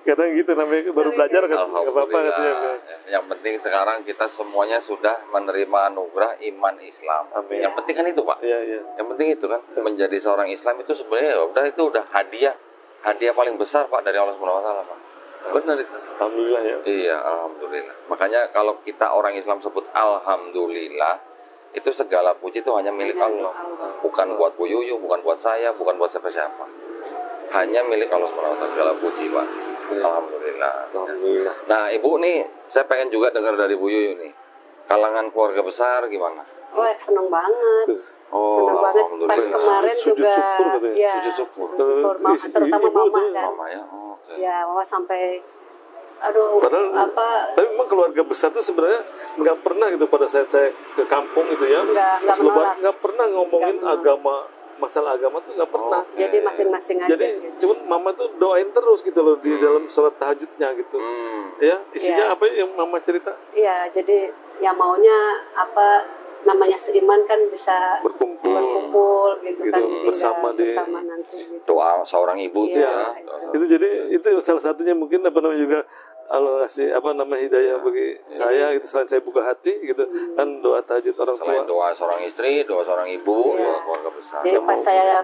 Kadang gitu namanya baru belajar kan nggak apa-apa katanya. Alhamdulillah. Yang penting sekarang kita semuanya sudah menerima anugerah iman Islam. Amin. Yang penting kan itu Pak. Iya, iya. Yang penting itu kan menjadi seorang Islam itu sebenarnya itu udah hadiah paling besar Pak dari Allah Subhanahu Wa Taala Pak. Benar itu. Alhamdulillah ya. Iya, alhamdulillah. Makanya kalau kita orang Islam sebut alhamdulillah, itu segala puji itu hanya milik Allah. Bukan buat Bu Yuyu, bukan buat saya, bukan buat siapa-siapa. Hanya milik Allah Subhanahu Wa Taala segala puji Pak. Alhamdulillah. Alhamdulillah. Nah, Ibu nih, saya pengen juga dengar dari Bu Yuyu nih. Kalangan keluarga besar gimana? Wah, seneng banget. Terus Seneng banget. Pas alhamdulillah. kemarin Sujud juga syukur katanya. ya, Sujud syukur. terutama Ibu mama tuh, kan. Mama ya. Oh, oke. Ya, mama sampai aduh padahal apa tapi memang keluarga besar tuh sebenarnya nggak pernah gitu pada saat saya ke kampung gitu ya Nggak pas lebaran menolak. nggak pernah ngomongin Nggak agama masalah agama tuh nggak pernah. jadi masing-masing aja Jadi gitu. cuman mama tuh doain terus gitu loh di dalam sholat tahajudnya gitu. Ya isinya Ya. apa yang mama cerita? Iya, jadi yang maunya apa namanya seiman kan bisa berkumpul gitu, kan tinggal bersama di bersama nanti gitu. Doa seorang ibu tuh Iya, ya. Itu jadi itu salah satunya mungkin apa namanya juga Allah kasih apa namanya hidayah bagi saya gitu selain saya buka hati gitu kan doa tahajud orang tua. Selain doa seorang istri, doa seorang ibu, doa keluarga besar. Jadi pas saya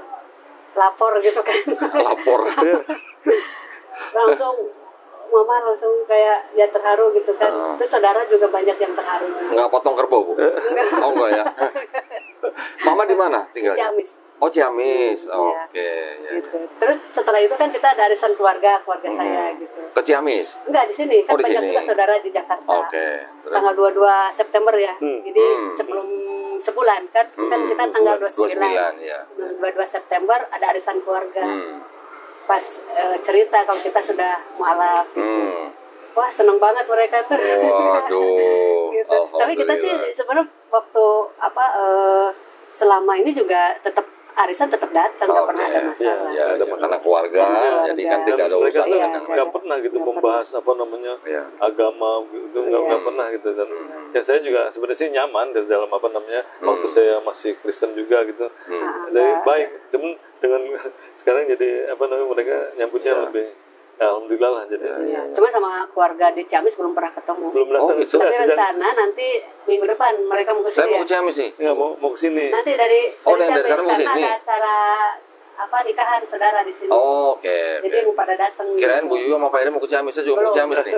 lapor gitu kan Lapor. langsung mama langsung kayak ya terharu gitu kan. Terus saudara juga banyak yang terharu juga. Nggak potong kerbau Bu? Oh enggak ya. Mama di mana tinggal? Ciamis. Oh Ciamis. Iya. Oke. Ya. Gitu. Terus setelah itu kan kita ada arisan keluarga saya gitu. Ke Ciamis. Enggak di sini, kan Oh, di banyak sini. juga saudara di Jakarta. Oke. Terus? Tanggal 22 September ya. Jadi sebelum sebulan kan kita tanggal 29. 29 ya. 22 September ada arisan keluarga. Pas cerita kalau kita sudah mualaf. Wah, seneng banget mereka tuh. Waduh. Gitu. Tapi kita sih sebenarnya waktu selama ini juga tetap arisan tetap datang, nggak pernah ada Oke. masalah. Ya, ada makanan keluarga, Keluarga. jadi kan tidak ada Dan mereka urusan tuh dengan yang nggak lain. pernah gitu Nggak membahas apa namanya Iya. agama gitu, nggak pernah gitu. Dan ya saya juga sebenarnya sih nyaman dari dalam apa namanya waktu saya masih Kristen juga gitu. Jadi baik, cuman dengan sekarang jadi apa namanya mereka nyambutnya lebih alhamdulillah lah jadi. Iya. Cuma sama keluarga di Ciamis belum pernah ketemu. Belum datang gitu. sudah Tapi sejak rencana nanti minggu depan mereka mau ke Saya sini. mau ke Ciamis nih. nggak mau kesini. Nanti dari dari sana mau Ciamis, sini? karena ada acara apa nikahan saudara di sini. Oke. Jadi mau pada datang. Kirain Bu Yuyu sama Pak Heri mau ke Ciamis, saya juga mau ke Ciamis nih.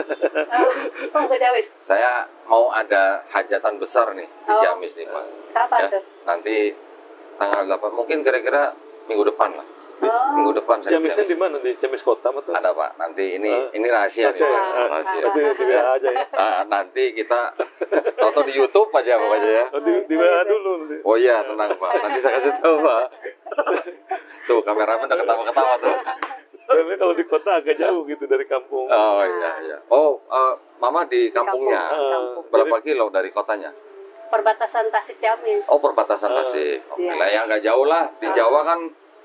Mau ke Ciamis? Saya mau ada hajatan besar nih di Oh. Ciamis nih Pak. Kapan Ya, tuh? nanti tanggal 8, mungkin kira-kira minggu depan lah. Oh. Minggu depan saya ke Ciamisnya Ciamis. di mana? Di Ciamis kota atau? Ada Pak, nanti ini rahasia nih. Rahasia ya? Pak. Rahasia. Nanti di WA aja ya. Nanti kita tonton di YouTube aja pokoknya ya. Oh, di WA dulu nanti. Oh iya, tenang Pak. Nanti saya kasih tahu Pak. Tuh kameramen udah ketawa-ketawa tuh. Karena kalau di kota agak jauh gitu dari kampung. Oh iya iya. Oh, Mama di kampungnya. Kampung. Berapa kilo dari kotanya? Perbatasan Tasik Ciamis. Oh, perbatasan Tasik. Oke Iya. lah, ya nggak jauh lah. Di Jawa kan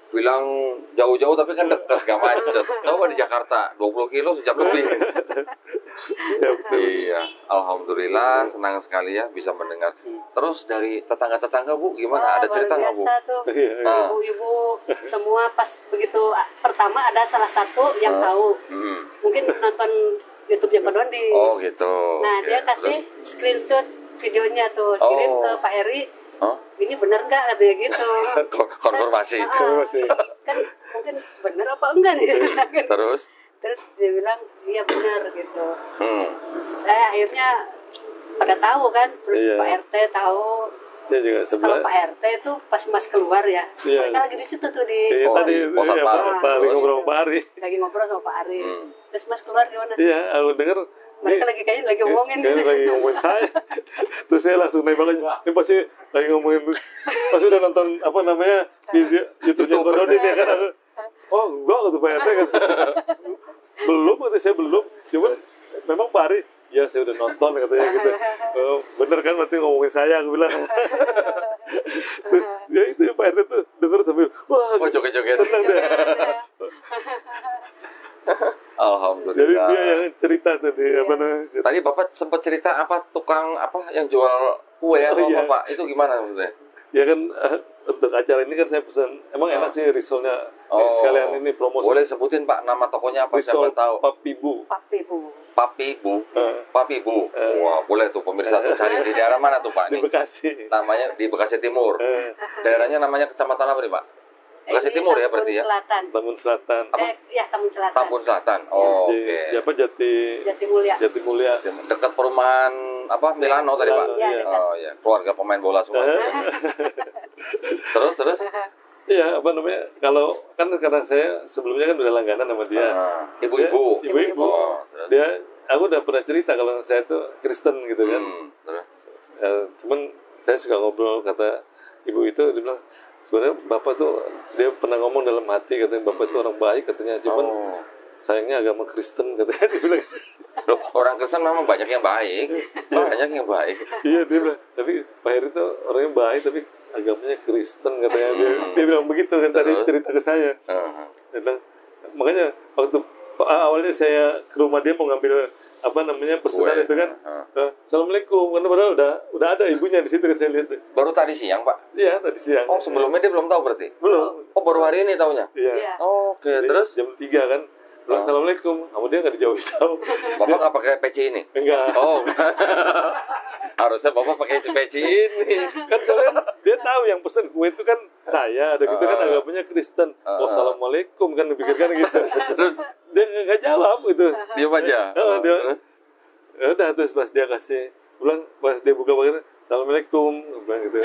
bilang jauh-jauh tapi kan dekat, nggak macet. Coba di Jakarta 20 kilo sejam lebih. Iya, alhamdulillah senang sekali ya bisa mendengar. Terus dari tetangga-tetangga Bu gimana? Ada cerita nggak Bu? Biasa tuh. Iya, iya. Ah. Ibu-ibu semua pas begitu pertama ada salah satu yang tahu. Hmm. Mungkin nonton YouTube-nya Pak Dondi. Oh gitu. Nah, Oke. dia kasih screenshot videonya tuh, Oh. kirim ke Pak Eri. Hah? Ini bener nggak katanya gitu. Konfirmasi. Kan mungkin bener apa enggak nih? Terus? Terus dia bilang iya bener gitu. Hmm. Akhirnya pada tahu kan, terus Iya. Pak RT tahu. Saya juga Kalau sebelah. Pak RT itu pas Mas keluar ya, Iya. mereka lagi di situ tuh Iya, Oh, tadi di Posat iya, Baru. Pak Ari Terus? ngobrol sama Pak Ari. lagi ngobrol sama Pak Ari. Hmm. Terus Mas keluar gimana? Iya, aku denger Mereka lagi kayaknya lagi ngomongin. kayaknya lagi ngomongin saya. Terus saya langsung nembak aja. Ini pasti lagi ngomongin. Pasti udah nonton apa namanya video YouTube-nya Pak Dodi ya kan? Oh enggak kata Pak RT kan. Belum kata saya belum. Cuman memang Pak Ari ya saya udah nonton katanya gitu. Oh, bener kan berarti ngomongin saya aku bilang. Terus ya itu ya, Pak RT tuh denger sambil wah Oh, joget-joget. senang deh. Alhamdulillah. Jadi dia yang cerita tadi apa namanya? Tadi Bapak sempat cerita apa tukang apa yang jual kue Oh, atau iya. Bapak itu gimana maksudnya? Ya kan untuk acara ini kan saya pesan emang enak sih risolnya sekalian ini promosi Boleh sebutin Pak nama tokonya apa risol siapa tahu? Papi Bu. Papi Bu. Papi Bu. Papi Bu. Wah, boleh tuh pemirsa tuh cari di daerah mana tuh Pak Di ini? Bekasi. Namanya di Bekasi Timur. Daerahnya namanya kecamatan apa nih Pak? Bekasi Ini Timur ya Tambun berarti ya? Selatan. Tambun Selatan. Ya Tambun Selatan. Tambun Selatan. Oh, Di oke. apa Jati Jati Mulia. Jati Mulia. Dekat perumahan apa Milano tadi Pak? Milano, iya. Oh iya, keluarga pemain bola semua. Terus Iya, apa namanya? Kalau kan karena saya sebelumnya kan udah langganan sama dia. ibu-ibu. Dia- ibu-ibu. Oh, terus? Dia aku udah pernah cerita kalau saya tuh Kristen gitu kan. Terus? Cuman saya suka ngobrol kata ibu itu dia bilang sebenarnya bapak tuh dia pernah ngomong dalam hati katanya bapak itu orang baik katanya cuman Oh. sayangnya agama Kristen katanya dia bilang Loh, orang Kristen memang banyak yang baik. Banyak yang baik. iya dia bilang tapi Pak Heri tuh orangnya baik tapi agamanya Kristen katanya dia bilang begitu kan tadi Terus? cerita ke saya dia bilang makanya waktu awalnya saya ke rumah dia mau ngambil apa namanya pesanan Kue. itu kan Assalamualaikum karena padahal udah ada ibunya di situ kan saya lihat Baru tadi siang, Pak? iya tadi siang Oh, sebelumnya dia belum tahu berarti? belum Oh, baru hari ini taunya? iya Iya. Oke, Jadi terus? jam 3 kan bilang Assalamualaikum kamu dia nggak dijawab Bapak nggak pakai peci ini? enggak Oh, harusnya Bapak pakai peci ini. kan soalnya dia tahu yang pesen kue itu kan saya ada gitu kan agamanya Kristen oh Assalamualaikum kan dipikirkan gitu Terus dia nggak jawab gitu diam aja. dia Terus? ya udah terus pas dia kasih bilang pas dia buka pakai Assalamualaikum bilang gitu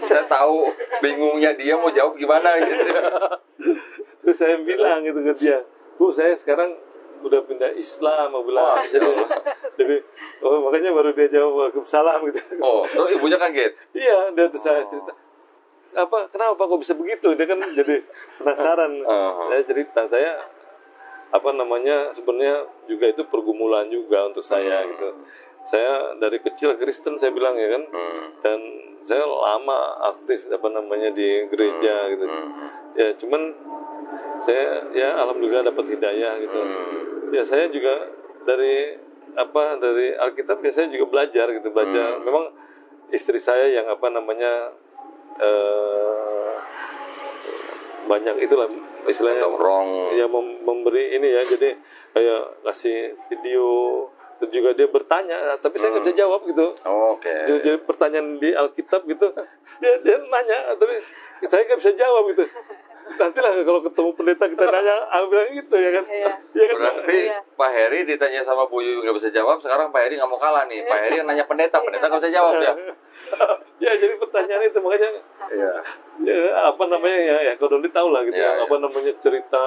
Saya tahu bingungnya dia mau jawab gimana gitu. terus saya bilang gitu ke dia Bu saya sekarang udah pindah Islam aku bilang Wah, jadi oh makanya baru dia jawab Waalaikumsalam gitu Oh, terus ibunya kaget. iya dia terus saya cerita apa kenapa kok bisa begitu dia kan jadi penasaran saya cerita saya apa namanya sebenarnya juga itu pergumulan juga untuk saya gitu saya dari kecil Kristen saya bilang ya kan, dan saya lama aktif di gereja gitu. Ya cuman saya ya alhamdulillah dapat hidayah gitu. Ya saya juga dari Alkitab ya saya juga belajar. Memang istri saya yang banyak itulah istilahnya ya memberi ini ya, jadi kayak kasih video dan juga dia bertanya tapi saya nggak bisa jawab gitu. Jadi pertanyaan di Alkitab gitu dia nanya tapi saya nggak bisa jawab gitu. Nantilah kalau ketemu pendeta kita nanya, aku bilang gitu ya kan. Ya kan. Berarti Pak Heri ditanya sama Bu Yuyu nggak bisa jawab, sekarang Pak Heri nggak mau kalah nih. Pak Heri yang nanya pendeta nggak bisa jawab ya. Ya jadi pertanyaan itu makanya ya kalau Doni tahu lah gitu cerita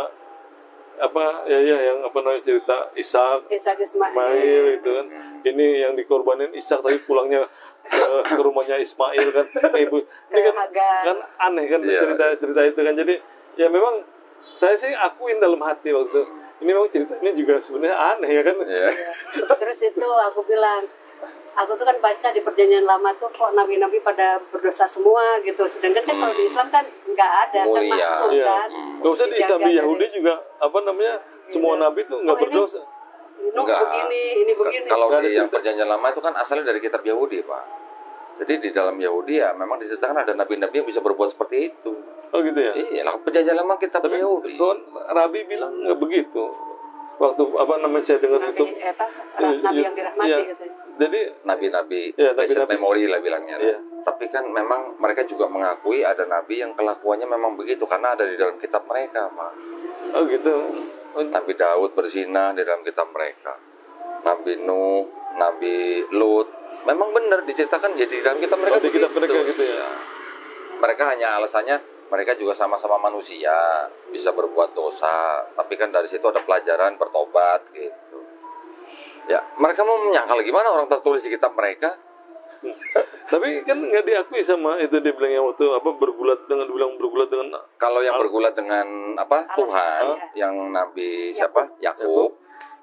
cerita Ishak Ismail itu kan. Ini yang dikorbanin Ishak tapi pulangnya ke rumahnya Ismail kan. Ibu ini kan aneh kan cerita itu kan. Jadi ya memang saya sih akuin dalam hati waktu ini memang ceritanya juga sebenarnya aneh ya kan. Terus itu aku bilang, aku tuh kan baca di Perjanjian Lama tuh kok nabi-nabi pada berdosa semua gitu. Sedangkan kan kalau di Islam kan nggak ada kan maksud kan. Nggak usah di Islam, di Yahudi juga semua nabi tuh nggak berdosa. Ini begini. Kalau di yang Perjanjian Lama itu kan asalnya dari kitab Yahudi, Pak. Jadi di dalam Yahudi ya memang diceritakan ada nabi-nabi yang bisa berbuat seperti itu. Oh gitu ya? Iya, Perjanjian Lama kitab Yahudi. Rabi bilang nggak begitu. Waktu saya dengar itu. Nabi yang dirahmati gitu. Jadi nabi-nabi memori lah bilangnya. Tapi kan memang mereka juga mengakui ada nabi yang kelakuannya memang begitu karena ada di dalam kitab mereka, Pak. Oh gitu. Nabi Daud berzina di dalam kitab mereka. Nabi Nuh, Nabi Lut, memang benar diceritakan jadi di dalam kitab mereka. Di kitab mereka gitu ya. Mereka hanya alasannya mereka juga sama-sama manusia, bisa berbuat dosa, tapi kan dari situ ada pelajaran bertobat gitu. Ya, mereka mau menyangkal gimana orang tertulis di kitab mereka? Tapi kan nggak diakui sama itu, dia bilang yang waktu bergulat dengan kalau yang bergulat dengan Tuhan yang Nabi Yakub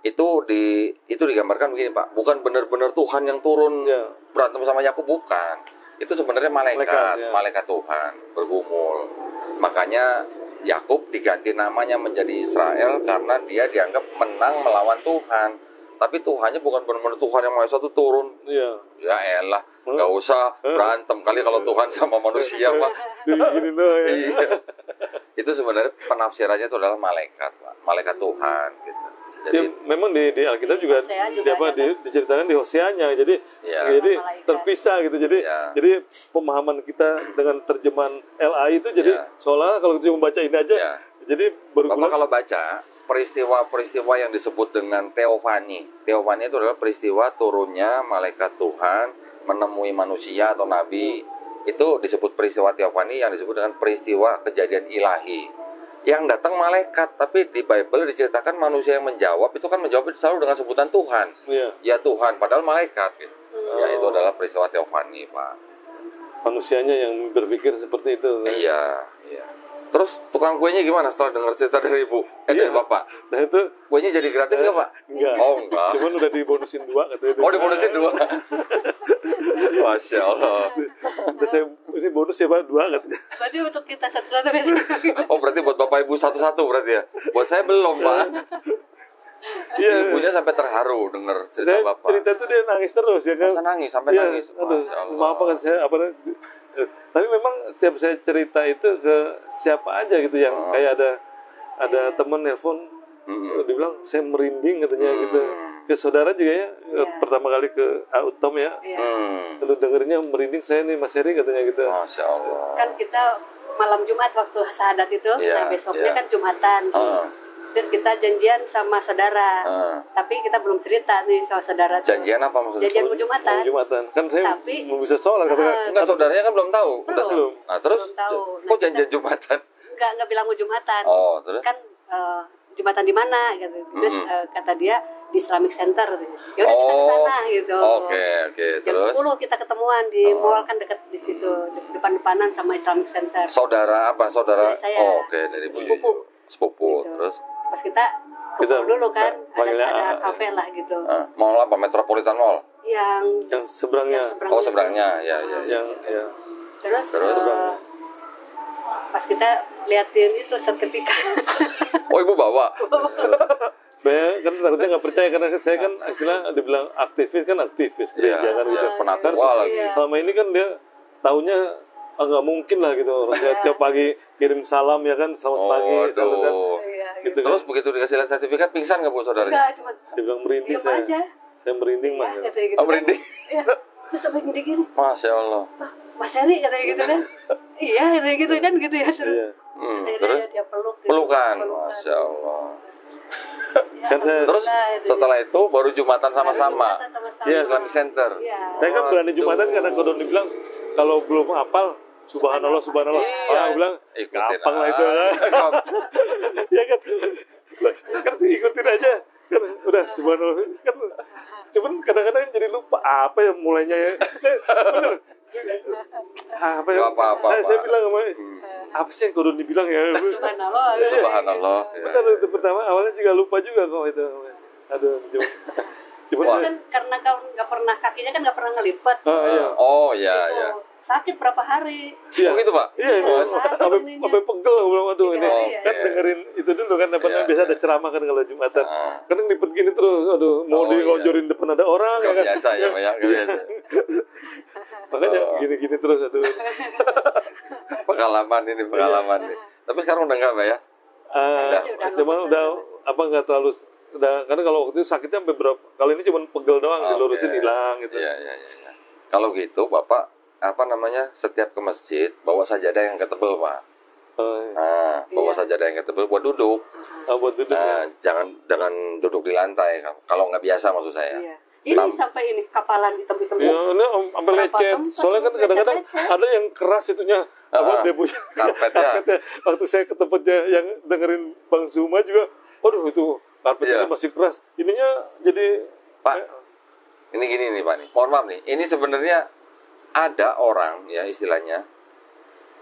itu digambarkan begini, Pak, bukan benar-benar Tuhan yang turun berantem sama Yakub, bukan, itu sebenarnya malaikat Tuhan bergumul. Makanya Yakub diganti namanya menjadi Israel karena dia dianggap menang melawan Tuhan. Tapi Tuhannya bukan benar-benar Tuhan yang Maha Esa itu turun. Ya elah, nggak usah berantem kali kalau Tuhan sama manusia, Pak. Iya. Itu sebenarnya penafsirannya itu adalah malaikat, Pak. Malaikat Tuhan gitu. Jadi memang di Alkitab juga diceritakan di Hoseanya. Jadi terpisah gitu. Jadi pemahaman kita dengan terjemahan LA itu jadi seolah kalau kita membaca ini aja. Jadi Bapak kalau baca peristiwa-peristiwa yang disebut dengan teofani itu adalah peristiwa turunnya malaikat Tuhan menemui manusia atau nabi. Itu disebut peristiwa teofani, yang disebut dengan peristiwa kejadian ilahi. Yang datang malaikat, tapi di Bible diceritakan manusia yang menjawab, itu kan menjawab selalu dengan sebutan Tuhan. Ya Tuhan, padahal malaikat gitu. Ya itu adalah peristiwa teofani, Pak. Manusianya yang berpikir seperti itu. Iya. Terus tukang kuenya gimana setelah dengar cerita dari Ibu? Dari Bapak? Nah itu kuenya jadi gratis nggak, Pak? Enggak. Oh enggak. Cuman udah dibonusin 2 katanya. Oh dibonusin 2. Masya Allah. Saya ini bonus ya, Pak, 2 katanya. Berarti untuk kita satu-satu. Oh berarti buat Bapak Ibu satu-satu berarti ya? Buat saya belum, Pak. Iya, ibunya sampai terharu dengar cerita Bapak. Cerita itu dia nangis terus ya kan? Masa nangis sampai nangis. Maaf kan saya tapi memang setiap saya cerita itu ke siapa aja gitu yang kayak ada teman nelpon, dia bilang saya merinding katanya gitu. Ke saudara juga ya, pertama kali ke Utom ya, lalu dengernya merinding saya nih Mas Heri katanya gitu. Masya Allah. Kan kita malam Jumat waktu sahadat itu, nah besoknya kan Jumatan sih. Terus kita janjian sama saudara, tapi kita belum cerita nih sama saudara. Janjian apa maksudnya? Janjian Jumatan. Kan saya belum bisa sholat katakan. Enggak, saudaranya kan belum tahu. Belum. Nah terus, belum tahu. Kok janjian Jumatan? Enggak bilang mau Jumatan. Oh terus? Kan Jumatan di mana gitu. Terus kata dia di Islamic Center. Ya udah kita ke sana gitu. Oke. Jam 10 kita ketemuan di mall kan dekat di situ, depan-depanan sama Islamic Center. Saudara apa? Saudara saya. Oke, dari Bu Yuyu. Sepupu. Gitu. Terus pas kita ke Kita mall dulu kan, panggilnya ada kafe lah gitu. Mall apa? Metropolitan Mall? yang seberangnya. Oh, seberangnya. Ya, ya, ya. Yang ya. Terus, seberangnya. pas kita liatin itu sertifikat. Oh, ibu bawa? Saya kan takutnya nggak percaya karena saya kan istilah dibilang aktivis kan aktivis gereja kan gitu. Penatua lagi. Selama ini kan dia tahunya nggak mungkin lah gitu. Orang saya tiap pagi kirim salam ya kan, selamat pagi, selamat kan. Iya, Gitu kan. Terus begitu dikasih lihat sertifikat, pingsan nggak bu saudaranya? enggak, cuma Dia bilang merinding diam saya. aja. Saya merinding Ya, mas. katanya gitu Oh, merinding. kan. Iya. Terus sampai gini-gini, Masya Allah. Mas Heri katanya gitu kan. Iya, katanya gitu kan gitu ya. Terus Iya. terus akhirnya Terus ya dia peluk gitu. pelukan, Masya Allah. Ya, Kan saya- Terus alhamdulillah, itu setelah itu baru Jumatan sama-sama. Jumatan sama-sama. Iya, Islamic Center. Iya. Saya kan berani Waduh. Jumatan karena Kodon dibilang kalau belum hafal Subhanallah, Subhanallah. Iya. Orang bilang Ikutin gampang lah itu. aja. Ya kan, kan ikutin aja kan udah Subhanallah kan. Cuman kadang-kadang jadi lupa apa ya mulainya ya. Bener. Apa ya? Gak apa-apa, Saya Pak. bilang sama apa sih yang Kodon dibilang ya? Subhanallah. Subhanallah. Ya. Benar itu pertama awalnya juga lupa juga kok itu. Aduh, cuma Terus kan karena kau nggak pernah kakinya kan nggak pernah ngelipat. iya. Oh, ya, Itu ya. sakit berapa hari. Iya. Oh, gitu, Pak? Iya, itu Iya, sakit sampai ininya. sampai pegel aku bilang aduh ini. Iya, Kan iya. dengerin itu dulu kan apa Iya, namanya biasa iya. ada ceramah kan kalau Jumatan. Ah. Kan lipet gini terus aduh mau Oh, iya. dilonjorin depan ada orang Gak ya kan. biasa ya, Pak ya? Gak biasa. Makanya Oh. gini-gini terus aduh. Pengalaman ini, pengalaman nih. Tapi sekarang udah enggak, Pak ya? Udah Cuma lemes udah apa nggak terlalu udah karena kalau waktu itu sakitnya sampai berapa kali ini cuma pegel doang dilurusin Oke. hilang gitu. Iya, iya, iya. Iya. Kalau gitu, Bapak apa namanya? Setiap ke masjid bawa sajadah yang ketebel, Pak. Iya. Nah, bawa Iya. sajadah yang ketebel buat duduk. Buat duduk Nah, ya. jangan duduk di lantai kalau nggak biasa maksud saya. Iya. Ini sampai ini kapalan hitam-hitam. Ya, ini sampai Berapa lecet. tempat Soalnya kan lecet-lecet. kadang-kadang ada yang keras itunya. Apa dia punya Karpetnya. Waktu saya ke tempatnya yang dengerin Bang Zuma juga, waduh itu karpetnya Iya. masih keras. Ininya jadi Pak, ini gini nih Pak nih. Mohon maaf nih. Ini sebenarnya ada orang ya istilahnya.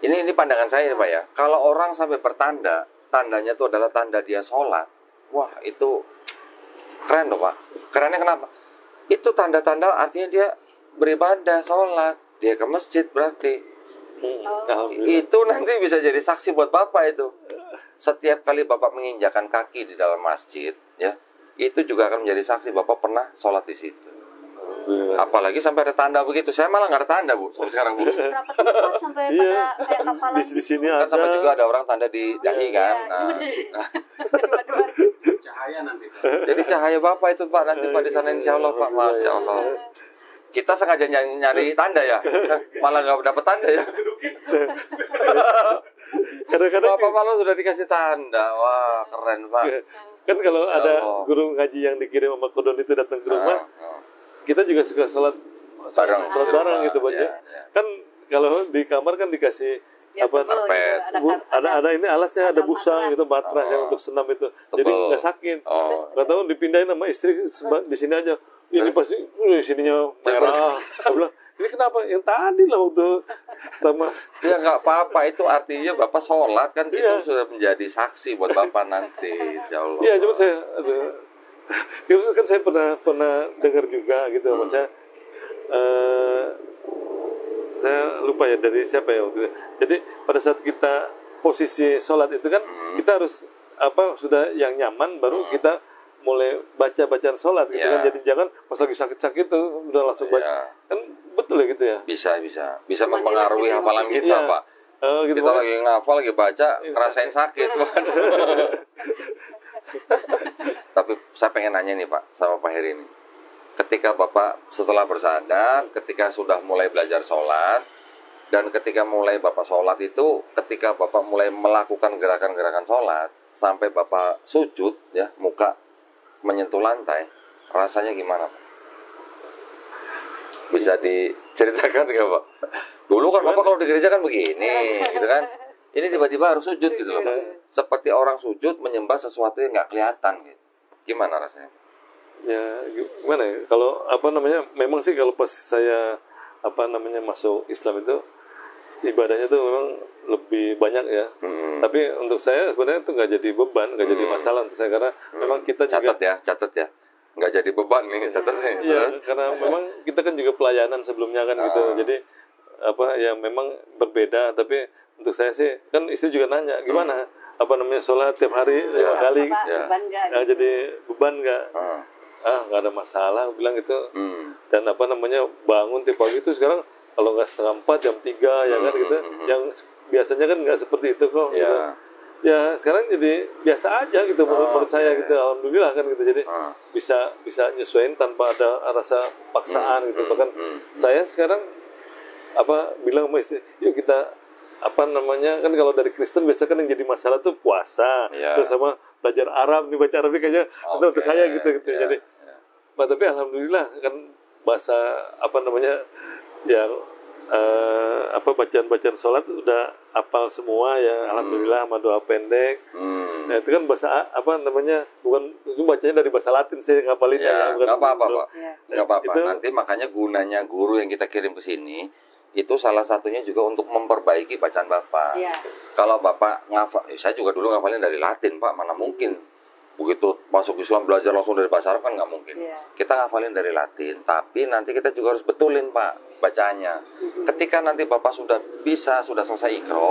Ini pandangan saya nih Pak ya. Kalau orang sampai bertanda, tandanya itu adalah tanda dia sholat. Wah itu keren loh Pak. Kerennya kenapa? Itu tanda-tanda artinya dia beribadah, sholat. Dia ke masjid berarti. alhamdulillah. Itu nanti bisa jadi saksi buat Bapak itu. Setiap kali Bapak menginjakan kaki di dalam masjid, ya, itu juga akan menjadi saksi Bapak pernah sholat di situ. Alhamdulillah. Apalagi sampai ada tanda begitu. Saya malah nggak ada tanda bu, sampai sekarang bu. Berapa tempat sampai Iya. pada kayak kapalan Di sini Kan ada. sampai juga ada orang tanda di dahi kan. Iya, Nah, dua-dua. Cahaya nanti. jadi cahaya Bapak itu Pak nanti Pak di sana insya Allah Pak, masya Allah. Kita sengaja nyari tanda ya, malah nggak dapet tanda ya. Kadang-kadang Bapak malah sudah dikasih tanda, wah keren Pak. kan kalau Masya ada Allah. guru ngaji yang dikirim sama Kodon itu datang ke rumah, Ah, kita juga suka sholat Bareng. bareng gitu Pak. Iya, iya. Kan kalau di kamar kan dikasih Ya, apa betul, karpet. itu ada ini alasnya ada busa matras. gitu matras yang untuk senam itu jadi Tebel. nggak sakit Oh. nggak tahu dipindahin sama istri di sini aja ini pasti sininya merah aku bilang ini kenapa yang tadi lah waktu sama Ya nggak apa-apa, itu artinya Bapak sholat kan itu Iya. sudah menjadi saksi buat Bapak nanti, insya Allah. iya cuma saya itu kan saya pernah dengar juga gitu maksudnya saya lupa ya dari siapa ya waktu itu. Jadi pada saat kita posisi sholat itu kan kita harus apa sudah yang nyaman baru kita mulai baca bacaan sholat gitu Iya. kan. Jadi jangan pas lagi sakit-sakit tuh udah langsung baca. Iya. Kan betul ya gitu ya. Bisa mempengaruhi hafalan kita Iya. Pak. Gitu Kita Pak. lagi ngafal, lagi baca, ngerasain sakit. Waduh. Tapi saya pengen nanya nih Pak sama Pak Heri nih. Ketika Bapak setelah bersadar, ketika sudah mulai belajar sholat, dan ketika mulai Bapak sholat itu, ketika Bapak mulai melakukan gerakan-gerakan sholat, sampai Bapak sujud, ya muka menyentuh lantai, rasanya gimana Pak? Bisa diceritakan nggak Pak? Dulu kan Bapak kalau di gereja kan begini, gitu kan? Ini tiba-tiba harus sujud gitu loh Pak. Seperti orang sujud menyembah sesuatu yang nggak kelihatan gitu. Gimana rasanya? Ya gimana ya kalau apa namanya memang sih kalau pas saya apa namanya masuk Islam itu ibadahnya tuh memang lebih banyak ya. Tapi untuk saya sebenarnya itu nggak jadi beban, nggak jadi masalah untuk saya karena memang kita juga catat ya, nggak jadi beban nih catatnya. Iya, karena memang kita kan juga pelayanan sebelumnya kan gitu. Jadi ya memang berbeda. Tapi untuk saya sih kan istri juga nanya gimana sholat tiap hari 5 kali. Beban nggak? Nggak jadi beban nggak? Nggak ada masalah, aku bilang gitu. Dan bangun tiap pagi itu sekarang kalau nggak 3:30 jam 3 ya kan gitu. Yang biasanya kan nggak seperti itu kok. Gitu. Ya sekarang jadi biasa aja gitu menurut saya gitu. Alhamdulillah kan gitu. Jadi bisa nyesuaiin tanpa ada rasa paksaan gitu. Bahkan saya sekarang bilang sama istri, yuk kita kan kalau dari Kristen biasa kan yang jadi masalah tuh puasa, terus sama belajar Arab nih, baca Arab kayaknya untuk saya gitu. Jadi tapi alhamdulillah kan bahasa yang bacaan sholat udah hafal semua ya, alhamdulillah, sama doa pendek. Nah itu kan bahasa bukan itu bacanya dari bahasa Latin sih ngapalinnya. Nggak apa-apa Pak, nggak apa-apa. Nanti makanya gunanya guru yang kita kirim ke sini itu salah satunya juga untuk memperbaiki bacaan Bapak. Kalau Bapak ngafal, saya juga dulu ngafalin dari Latin Pak, mana mungkin begitu masuk Islam belajar langsung dari bahasa Arab kan nggak mungkin. Kita ngafalin dari Latin, tapi nanti kita juga harus betulin Pak bacaannya. Ketika nanti Bapak sudah selesai Iqra,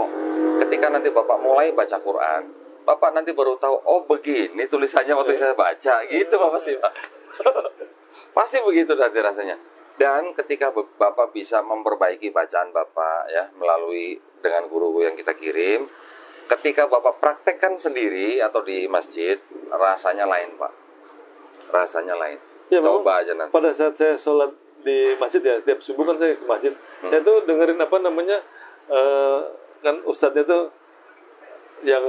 ketika nanti Bapak mulai baca Quran, Bapak nanti baru tahu, oh begini tulisannya waktu saya baca, gitu Pak pasti Pak. Pasti begitu nanti rasanya. Dan ketika Bapak bisa memperbaiki bacaan Bapak ya melalui dengan guru yang kita kirim, ketika Bapak praktekkan sendiri atau di masjid, rasanya lain Pak. Rasanya lain. Ya, coba aja nanti. Pada saat saya sholat di masjid ya, tiap subuh kan saya ke masjid. Saya tuh dengerin kan ustadznya tuh yang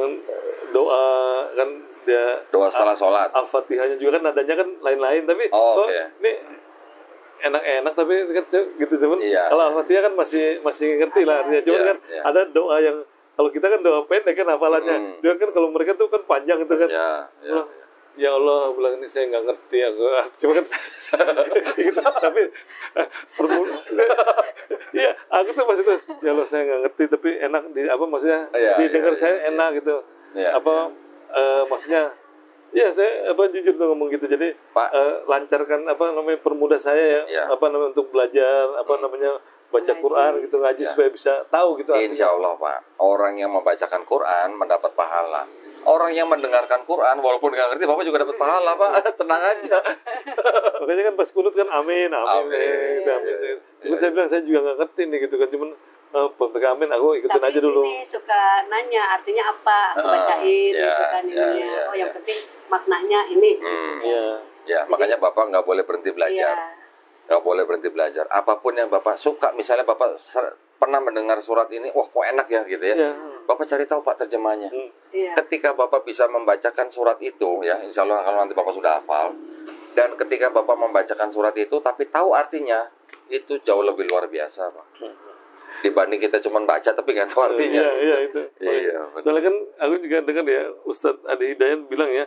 doa kan dia doa setelah sholat. Al-Fatihahnya juga kan nadanya kan lain-lain, tapi ini enak-enak tapi kan gitu teman. Kalau Al-Fatihah kan masih ngerti lah artinya. Cuman kan ada doa yang kalau kita kan doa pendek kan hafalannya. Dia kan kalau mereka tuh kan panjang itu kan. Ya Allah, bilang ini saya nggak ngerti aku. Cuma kan gitu. Tapi iya, aku tuh maksudnya ya Allah saya nggak ngerti tapi enak maksudnya didengar saya enak gitu. Maksudnya ya saya jujur tuh ngomong gitu. Jadi lancarkan permudah saya ya untuk belajar baca Quran gitu, ngaji supaya bisa tahu gitu. Insya Allah Pak, orang yang membacakan Quran mendapat pahala. Orang yang mendengarkan Quran walaupun nggak ngerti Bapak juga dapat pahala Pak. Tenang aja. Makanya kan pas kunut kan amin. Cuman saya bilang saya juga nggak ngerti nih gitu kan, cuman amin aku ikutin aja dulu. Tapi ini suka nanya artinya apa, aku bacain gitu kan ininya. Yang penting maknanya ini. Makanya Bapak nggak boleh berhenti belajar. Nggak boleh berhenti belajar. Apapun yang Bapak suka, misalnya Bapak pernah mendengar surat ini, wah kok enak ya gitu ya. Bapak cari tahu Pak terjemahnya. Ketika Bapak bisa membacakan surat itu ya, insya Allah kalau nanti Bapak sudah hafal, dan ketika Bapak membacakan surat itu tapi tahu artinya, itu jauh lebih luar biasa Pak. Dibanding kita cuma baca tapi nggak tahu artinya. Itu. Soalnya kan aku juga dengar ya Ustadz Adi Hidayat bilang ya,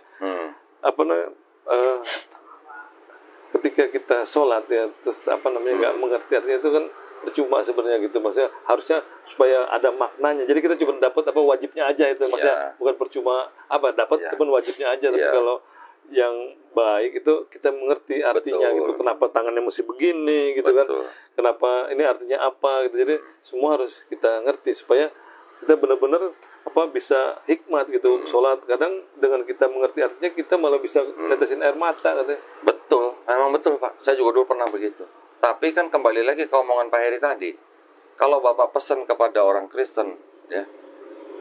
ketika kita sholat ya terus nggak mengerti artinya itu kan percuma sebenarnya gitu. Maksudnya harusnya supaya ada maknanya. Jadi kita cuma dapat wajibnya aja itu. Maksudnya bukan percuma dapat cuma wajibnya aja. Tapi kalau yang baik itu kita mengerti artinya gitu. Kenapa tangannya mesti begini gitu kan? Kenapa ini artinya apa gitu. Jadi semua harus kita ngerti supaya kita benar-benar bisa hikmat gitu. Sholat kadang dengan kita mengerti artinya kita malah bisa netesin air mata katanya. Betul, memang betul Pak. Saya juga dulu pernah begitu. Tapi kan kembali lagi ke omongan Pak Heri tadi. Kalau Bapak pesan kepada orang Kristen, ya,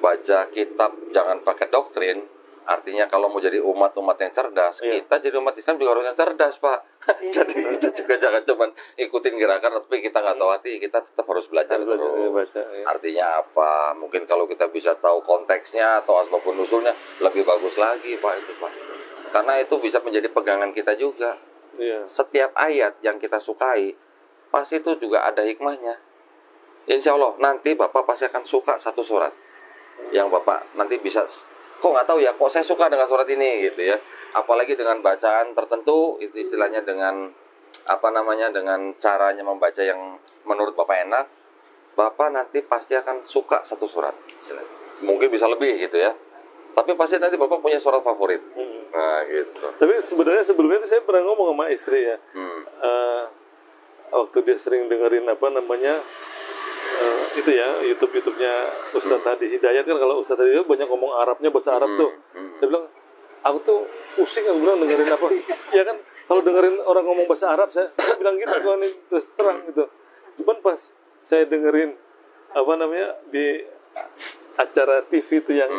baca kitab jangan pakai doktrin. Artinya kalau mau jadi umat-umat yang cerdas, kita jadi umat Islam juga harus yang cerdas Pak. Jadi kita juga jangan cuma ikutin gerakan, tapi kita nggak tahu arti, kita tetap harus belajar terus. Artinya apa? Mungkin kalau kita bisa tahu konteksnya atau asbabun nusulnya, lebih bagus lagi Pak itu Pak. Karena itu bisa menjadi pegangan kita juga. Setiap ayat yang kita sukai pasti itu juga ada hikmahnya. Insya Allah nanti Bapak pasti akan suka satu surat yang Bapak nanti bisa, kok nggak tahu ya, kok saya suka dengan surat ini gitu ya. Apalagi dengan bacaan tertentu, itu istilahnya dengan dengan caranya membaca yang menurut Bapak enak, Bapak nanti pasti akan suka satu surat. Mungkin bisa lebih gitu ya. Tapi pasti nanti Bapak punya surat favorit. Nah, gitu. Tapi sebenarnya sebelumnya itu saya pernah ngomong sama istri ya. Waktu dia sering dengerin itu ya, YouTube-nya Ustadz Hadi Hidayat kan, kalau Ustadz Hadi Hidayat banyak ngomong Arabnya, bahasa Arab tuh. Dia bilang, aku tuh pusing, aku bilang dengerin apa. Ya kan, kalau dengerin orang ngomong bahasa Arab, saya bilang gitu, kalau ini terus terang gitu. Cuman pas saya dengerin di acara TV itu yang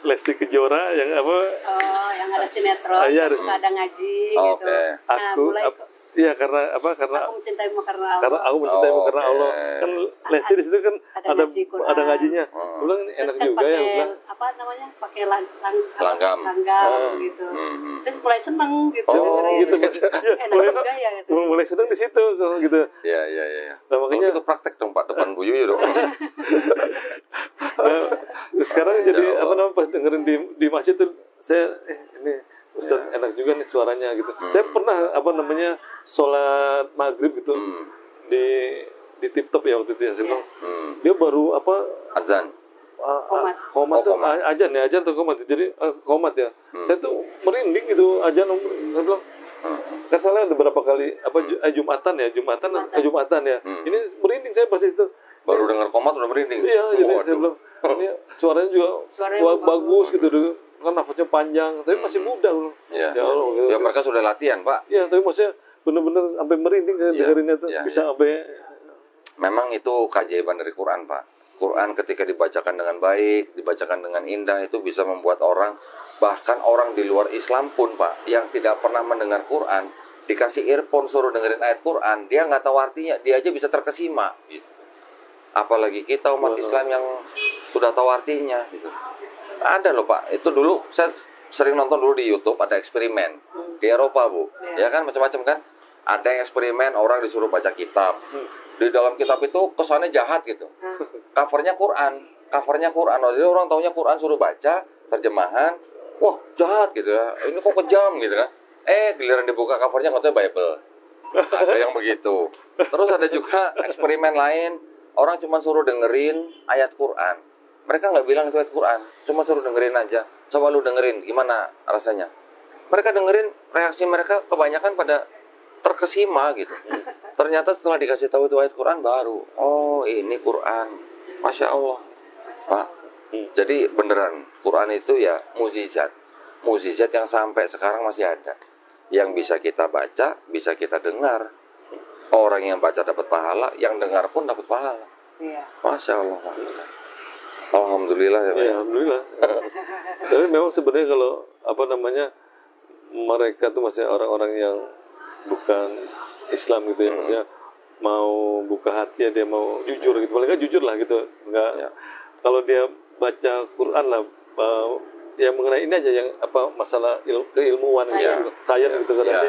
Lesti Kejora yang apa? Oh, yang ada sinetron, ada ngaji gitu. Nah, Iya, karena aku mencintaimu karena Allah. Karena aku mencintaimu karena Allah. Kan Lesti di situ kan ada ngajinya. Bilang ini enak juga ya, bilang. Apa namanya? Pakai langgam gitu. Terus mulai seneng gitu. Oh, gitu. Enak juga ya gitu. Mulai seneng di situ gitu. Iya. Nah, makanya itu praktek dong Pak, depan Bu Yuyu dong. Sekarang jadi pas dengerin di masjid tuh saya ini Ustaz enak juga nih suaranya gitu. Saya pernah sholat maghrib gitu di TikTok ya waktu itu ya, saya bilang dia baru azan. Komat tuh ajan tuh komat. Jadi komat ya. Saya tuh merinding gitu ajan, saya bilang kan salah ada beberapa kali Jumatan ya. Ini merinding saya pas itu. Baru dengar komat udah merinding. Iya, jadi saya bilang ini suaranya juga bagus gitu dulu. Kan nafasnya panjang, tapi masih muda loh. Ya Allah, gitu. Ya mereka sudah latihan, Pak. Iya, tapi maksudnya benar-benar sampai merinding dengerinnya tuh, bisa sampai. Memang itu keajaiban dari Quran, Pak. Quran ketika dibacakan dengan baik, dibacakan dengan indah, itu bisa membuat orang, bahkan orang di luar Islam pun, Pak, yang tidak pernah mendengar Quran, dikasih earphone suruh dengerin ayat Quran, dia nggak tahu artinya, dia aja bisa terkesima. Gitu. Apalagi kita umat Islam yang sudah tahu artinya, gitu. Ada loh Pak, itu dulu saya sering nonton dulu di YouTube, ada eksperimen di Eropa Bu, ya kan macam-macam kan, ada yang eksperimen orang disuruh baca kitab, di dalam kitab itu kesannya jahat gitu, covernya Quran, jadi orang taunya Quran suruh baca terjemahan, wah jahat gitu ya, ini kok kejam gitu kan, giliran dibuka covernya katanya Bible, ada yang begitu. Terus ada juga eksperimen lain, orang cuma suruh dengerin ayat Quran. Mereka nggak bilang itu ayat Quran, cuma suruh dengerin aja. Coba lu dengerin, gimana rasanya? Mereka dengerin, reaksi mereka kebanyakan pada terkesima gitu. Ternyata setelah dikasih tahu itu ayat Quran baru, oh ini Quran, Masya Allah. Pak, jadi beneran Quran itu ya mukjizat yang sampai sekarang masih ada. Yang bisa kita baca, bisa kita dengar. Orang yang baca dapat pahala, yang dengar pun dapat pahala. Iya. Masya Allah. Alhamdulillah ya Pak. Ya, alhamdulillah. Tapi memang sebenarnya kalau mereka tuh masih orang-orang yang bukan Islam gitu ya, maksudnya mau buka hati ya, dia mau jujur gitu, paling nggak jujur lah gitu, nggak kalau dia baca Quran lah yang mengenai ini aja, yang masalah keilmuan sains gitu kan,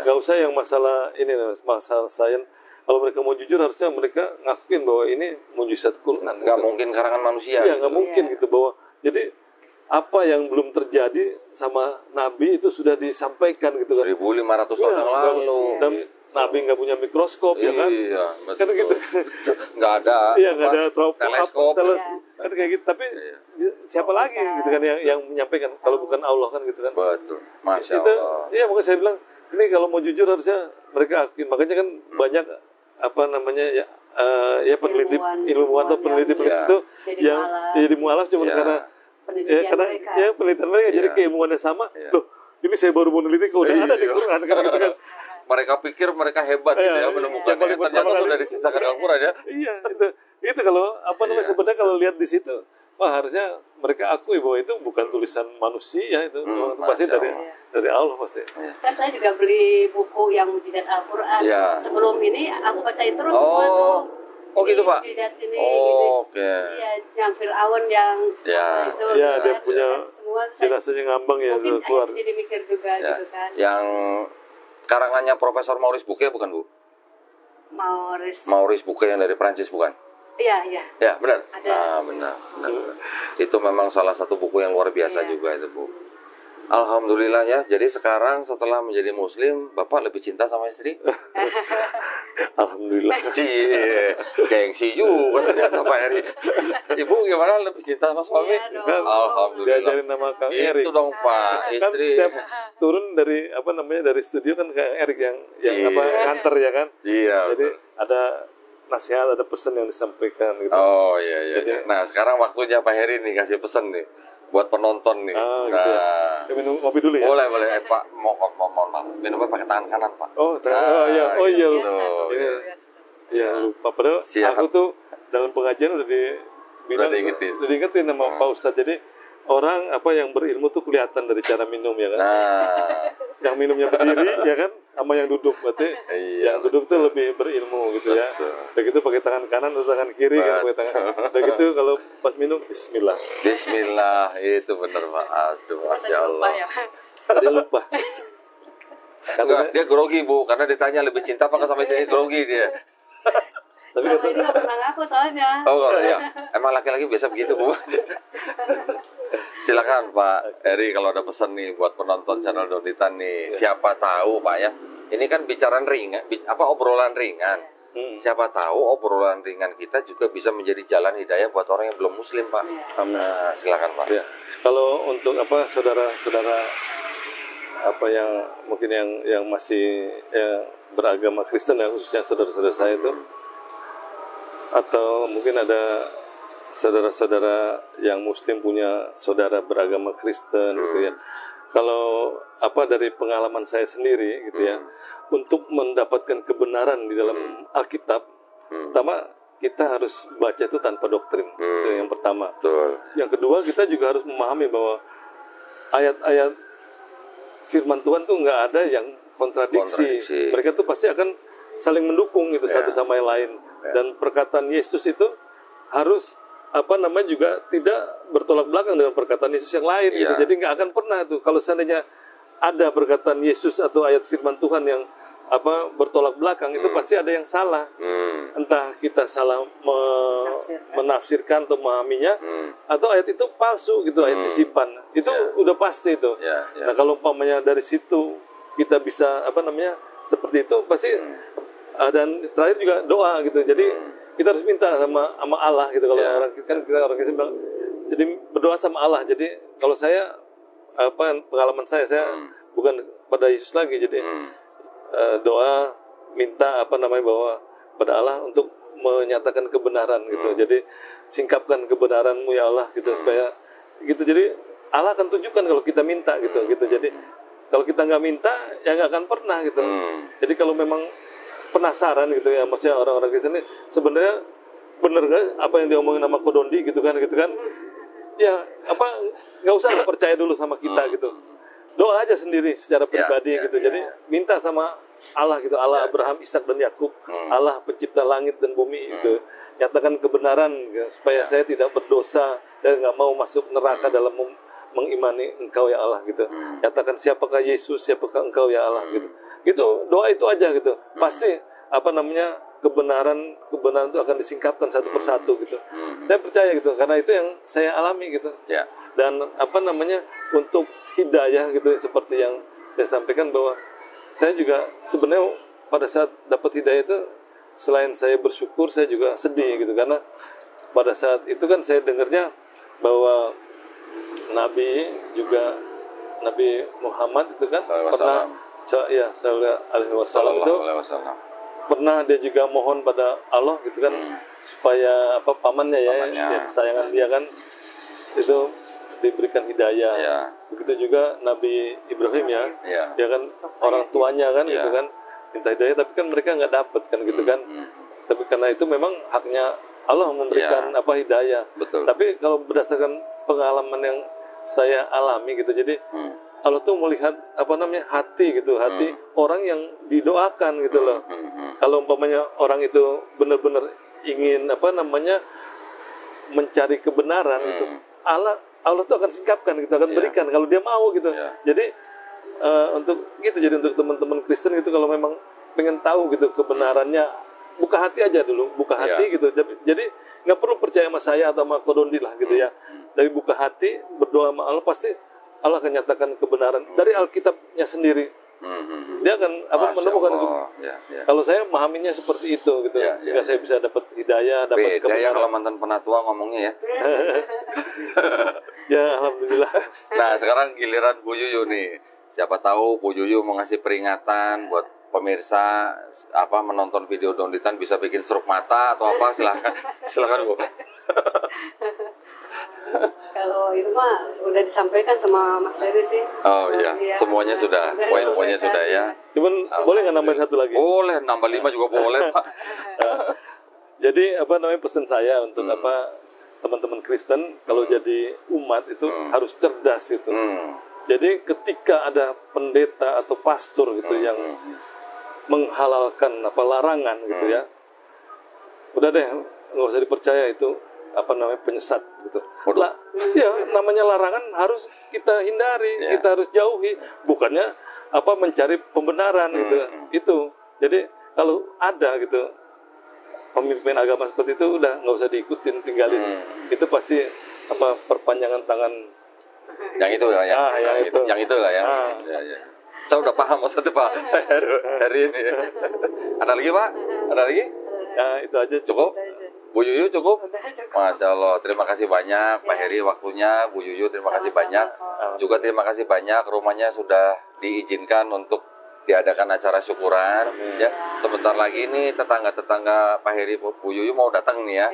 nggak usah yang masalah ini, masalah sains. Kalau mereka mau jujur harusnya mereka ngakuin bahwa ini mujizat Quran. Nggak mungkin karangan manusia. Iya, nggak mungkin gitu, bahwa jadi apa yang belum terjadi sama Nabi itu sudah disampaikan gitu kan. 1500 tahun yang lalu. Dan Nabi nggak punya mikroskop ya kan. Iya, betul. Kan gitu. Nggak ada. Iya, nggak ada teleskop. Kan kayak gitu. Tapi siapa lagi gitu kan yang menyampaikan kalau bukan Allah kan gitu kan. Betul. Masya Allah. Iya, makanya saya bilang ini kalau mau jujur harusnya mereka akuin. Makanya kan banyak peneliti ilmuwan atau peneliti itu yang jadi mualaf cuma karena penelitian mereka jadi keilmuannya sama. Loh, ini saya baru meneliti kok udah ada di Quran kan gitu kan. Mereka pikir mereka hebat gitu ya menemukannya, ternyata sudah diciptakan Al-Quran ya. Iya, itu kalau sebenarnya kalau lihat di situ, wah harusnya mereka akui bahwa itu bukan tulisan manusia, itu pasti dari Allah pasti. Kan saya juga beli buku yang mujizat Al-Quran. Sebelum ini aku bacain terus semua tuh. Oh gitu Pak. Mujizat ini. Oke. Iya, yang Fir'aun yang itu. Iya, dia punya jenazahnya ngambang ya keluar. Mungkin jadi mikir juga gitu kan. Yang karangannya Profesor Maurice Bucaille bukan Bu? Maurice Bucaille yang dari Prancis bukan? Iya. Ya, benar. Ada. Benar. Itu memang salah satu buku yang luar biasa juga itu, Bu. Alhamdulillah ya. Jadi sekarang setelah menjadi Muslim, Bapak lebih cinta sama istri? Alhamdulillah. Cie, gengsi juga ternyata Pak Eri. Ibu gimana, lebih cinta sama suami? Iya dong. Alhamdulillah. Diajarin nama Kang Erik. Itu dong Pak, Kan istri. tiap turun dari dari studio kan Kang Erik yang Iya. nganter ya kan. Iya. Jadi betul. ada nasihat, ada pesan yang disampaikan gitu. Oh iya iya. Jadi- Iya. Nah sekarang waktunya Pak Heri nih kasih pesan nih buat penonton nih. Gitu ya. Nah, Kita minum kopi dulu ya. boleh boleh Pak, mohon maaf. Minumnya pakai tangan kanan Pak. Oh, Ah, oh iya gitu. lupa. Iya. Ya lupa. Padahal Siap. aku tuh dalam pengajian udah dibilang, Udah diingetin. sama Pak Ustadz. Jadi orang yang berilmu tuh kelihatan dari cara minum ya kan. Nah, Yang minumnya berdiri ya kan, sama yang duduk berarti Iya, yang duduk tuh lebih berilmu gitu ya. Betul. Begitu pakai tangan kanan atau tangan kiri kan pakai tangan. Begitu kalau pas minum Bismillah. Bismillah itu bener Pak. Aduh, masya Allah. Ya. Tadi lupa. Enggak, dia grogi Bu, karena ditanya lebih cinta apa sama istrinya, grogi dia. Tapi Selama ini nggak pernah ngaku soalnya. Oh kalau ya, emang laki-laki biasa begitu Bu. Silakan Pak Eri kalau ada pesan nih buat penonton channel Donitan nih. Siapa tahu Pak ya, ini kan bicaraan ringan, obrolan ringan. Siapa tahu obrolan ringan kita juga bisa menjadi jalan hidayah buat orang yang belum Muslim Pak. Amin. Nah, silakan Pak. Ya. Kalau untuk saudara-saudara yang mungkin yang masih beragama Kristen ya, khususnya saudara-saudara saya itu, atau mungkin ada saudara-saudara yang Muslim punya saudara beragama Kristen gitu ya. Kalau dari pengalaman saya sendiri gitu ya, untuk mendapatkan kebenaran di dalam Alkitab, pertama kita harus baca itu tanpa doktrin. Itu yang pertama. Betul. Yang kedua, kita juga harus memahami bahwa ayat-ayat firman Tuhan tuh nggak ada yang kontradiksi. Mereka tuh pasti akan saling mendukung gitu satu sama yang lain. Dan perkataan Yesus itu harus juga tidak bertolak belakang dengan perkataan Yesus yang lain gitu. Jadi nggak akan pernah tuh kalau seandainya ada perkataan Yesus atau ayat firman Tuhan yang bertolak belakang, itu pasti ada yang salah. Entah kita salah menafsirkan atau memahaminya, atau ayat itu palsu gitu, ayat sisipan. Itu udah pasti itu. Nah kalau umpamanya dari situ kita bisa seperti itu, pasti dan terakhir juga doa gitu. Jadi kita harus minta sama Allah gitu. Kalau orang Kristen bilang, jadi berdoa sama Allah. Jadi kalau saya pengalaman saya bukan pada Yesus lagi. Jadi doa minta bahwa pada Allah untuk menyatakan kebenaran gitu. Jadi singkapkan kebenaran-Mu ya Allah gitu, supaya gitu. Jadi Allah akan tunjukkan kalau kita minta gitu. Jadi kalau kita nggak minta ya nggak akan pernah gitu. Jadi kalau memang penasaran gitu ya, maksudnya orang-orang Kristen ini sebenarnya bener gak apa yang diomongin sama Kodondi gitu kan ya nggak usah percaya dulu sama kita gitu, doa aja sendiri secara pribadi gitu. Jadi minta sama Allah gitu, Allah Abraham, Ishak dan Yakub, Allah pencipta langit dan bumi itu, nyatakan kebenaran gitu, supaya saya tidak berdosa dan nggak mau masuk neraka dalam mengimani Engkau ya Allah gitu. Nyatakan siapakah Yesus, siapakah Engkau ya Allah gitu. Gitu, doa itu aja gitu. Pasti kebenaran itu akan disingkapkan satu persatu gitu. Saya percaya gitu, karena itu yang saya alami gitu. Dan untuk hidayah gitu, seperti yang saya sampaikan, bahwa saya juga sebenarnya pada saat dapat hidayah itu, selain saya bersyukur, saya juga sedih gitu, karena pada saat itu kan saya dengarnya bahwa Nabi Muhammad itu kan pernah sallallahu alaihi wasallam itu pernah dia juga mohon pada Allah gitu kan, supaya pamannya kesayangan dia kan itu diberikan hidayah. Begitu juga Nabi Ibrahim dia kan orang tuanya kan gitu kan minta hidayah, tapi kan mereka nggak dapat kan gitu kan. Tapi karena itu memang haknya Allah memberikan hidayah. Betul. Tapi kalau berdasarkan pengalaman yang saya alami gitu, jadi Allah tuh melihat hati gitu, hati orang yang didoakan gitu loh. Kalau umpamanya orang itu benar-benar ingin mencari kebenaran itu, Allah tuh akan singkapkan gitu, akan berikan kalau dia mau gitu. Jadi untuk teman-teman Kristen gitu, kalau memang pengen tahu gitu kebenarannya, buka hati aja dulu, buka hati gitu. Jadi nggak perlu percaya sama saya atau sama Kodondi lah gitu ya. Dari buka hati, berdoa sama Allah, pasti Allah akan nyatakan kebenaran dari Alkitabnya sendiri. Dia akan menemukan kalau saya memahaminya seperti itu gitu, sehingga saya bisa dapat hidayah, dapat kebenaran. Ya kalau mantan penatua ngomongnya ya. Ya alhamdulillah. Nah sekarang giliran Bu Yuyu nih. Siapa tahu Bu Yuyu mau ngasih peringatan buat pemirsa menonton video Donditan bisa bikin stroke mata atau apa, silakan Bu. Kalau itu mah udah disampaikan sama Mas Heri sih. Oh iya, semuanya sudah, poin-poinnya sudah ya. Cuman boleh nggak nambahin satu lagi? Boleh, nambah 5 juga boleh Pak. Jadi pesan saya untuk teman-teman Kristen kalau jadi umat itu harus cerdas itu. Jadi ketika ada pendeta atau pastor gitu yang menghalalkan larangan gitu ya, udah deh nggak usah dipercaya itu penyesat gitu. Ya namanya larangan harus kita hindari, kita harus jauhi, bukannya mencari pembenaran gitu. Itu. Jadi kalau ada gitu pemimpin agama seperti itu udah nggak usah diikutin, tinggalin. Itu pasti perpanjangan tangan. Yang itu lah ya. Yang itu lah ya. Ya. Saya udah paham maksudnya Pak hari ini. Ada lagi Pak? Ada lagi? Nah, itu aja cukup. Bu Yuyu cukup? Masya Allah, terima kasih banyak Pak Heri waktunya. Bu Yuyu terima kasih banyak. Juga terima kasih banyak rumahnya sudah diizinkan untuk diadakan acara syukuran. Ya, sebentar lagi nih tetangga-tetangga Pak Heri Bu Yuyu mau datang nih ya.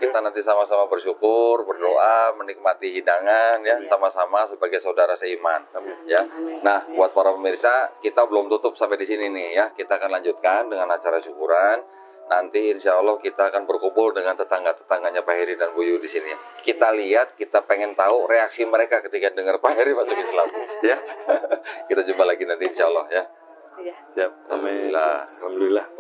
Kita nanti sama-sama bersyukur, berdoa, menikmati hidangan ya, sama-sama sebagai saudara seiman. Ya. Nah, buat para pemirsa, kita belum tutup sampai di sini nih ya. Kita akan lanjutkan dengan acara syukuran. Nanti insya Allah kita akan berkumpul dengan tetangga-tetangganya Pak Heri dan Bu Yuyu di sini. Kita lihat, kita pengen tahu reaksi mereka ketika dengar Pak Heri masuk Islam. Ya, kita jumpa lagi nanti insya Allah ya. Iya. Alhamdulillah.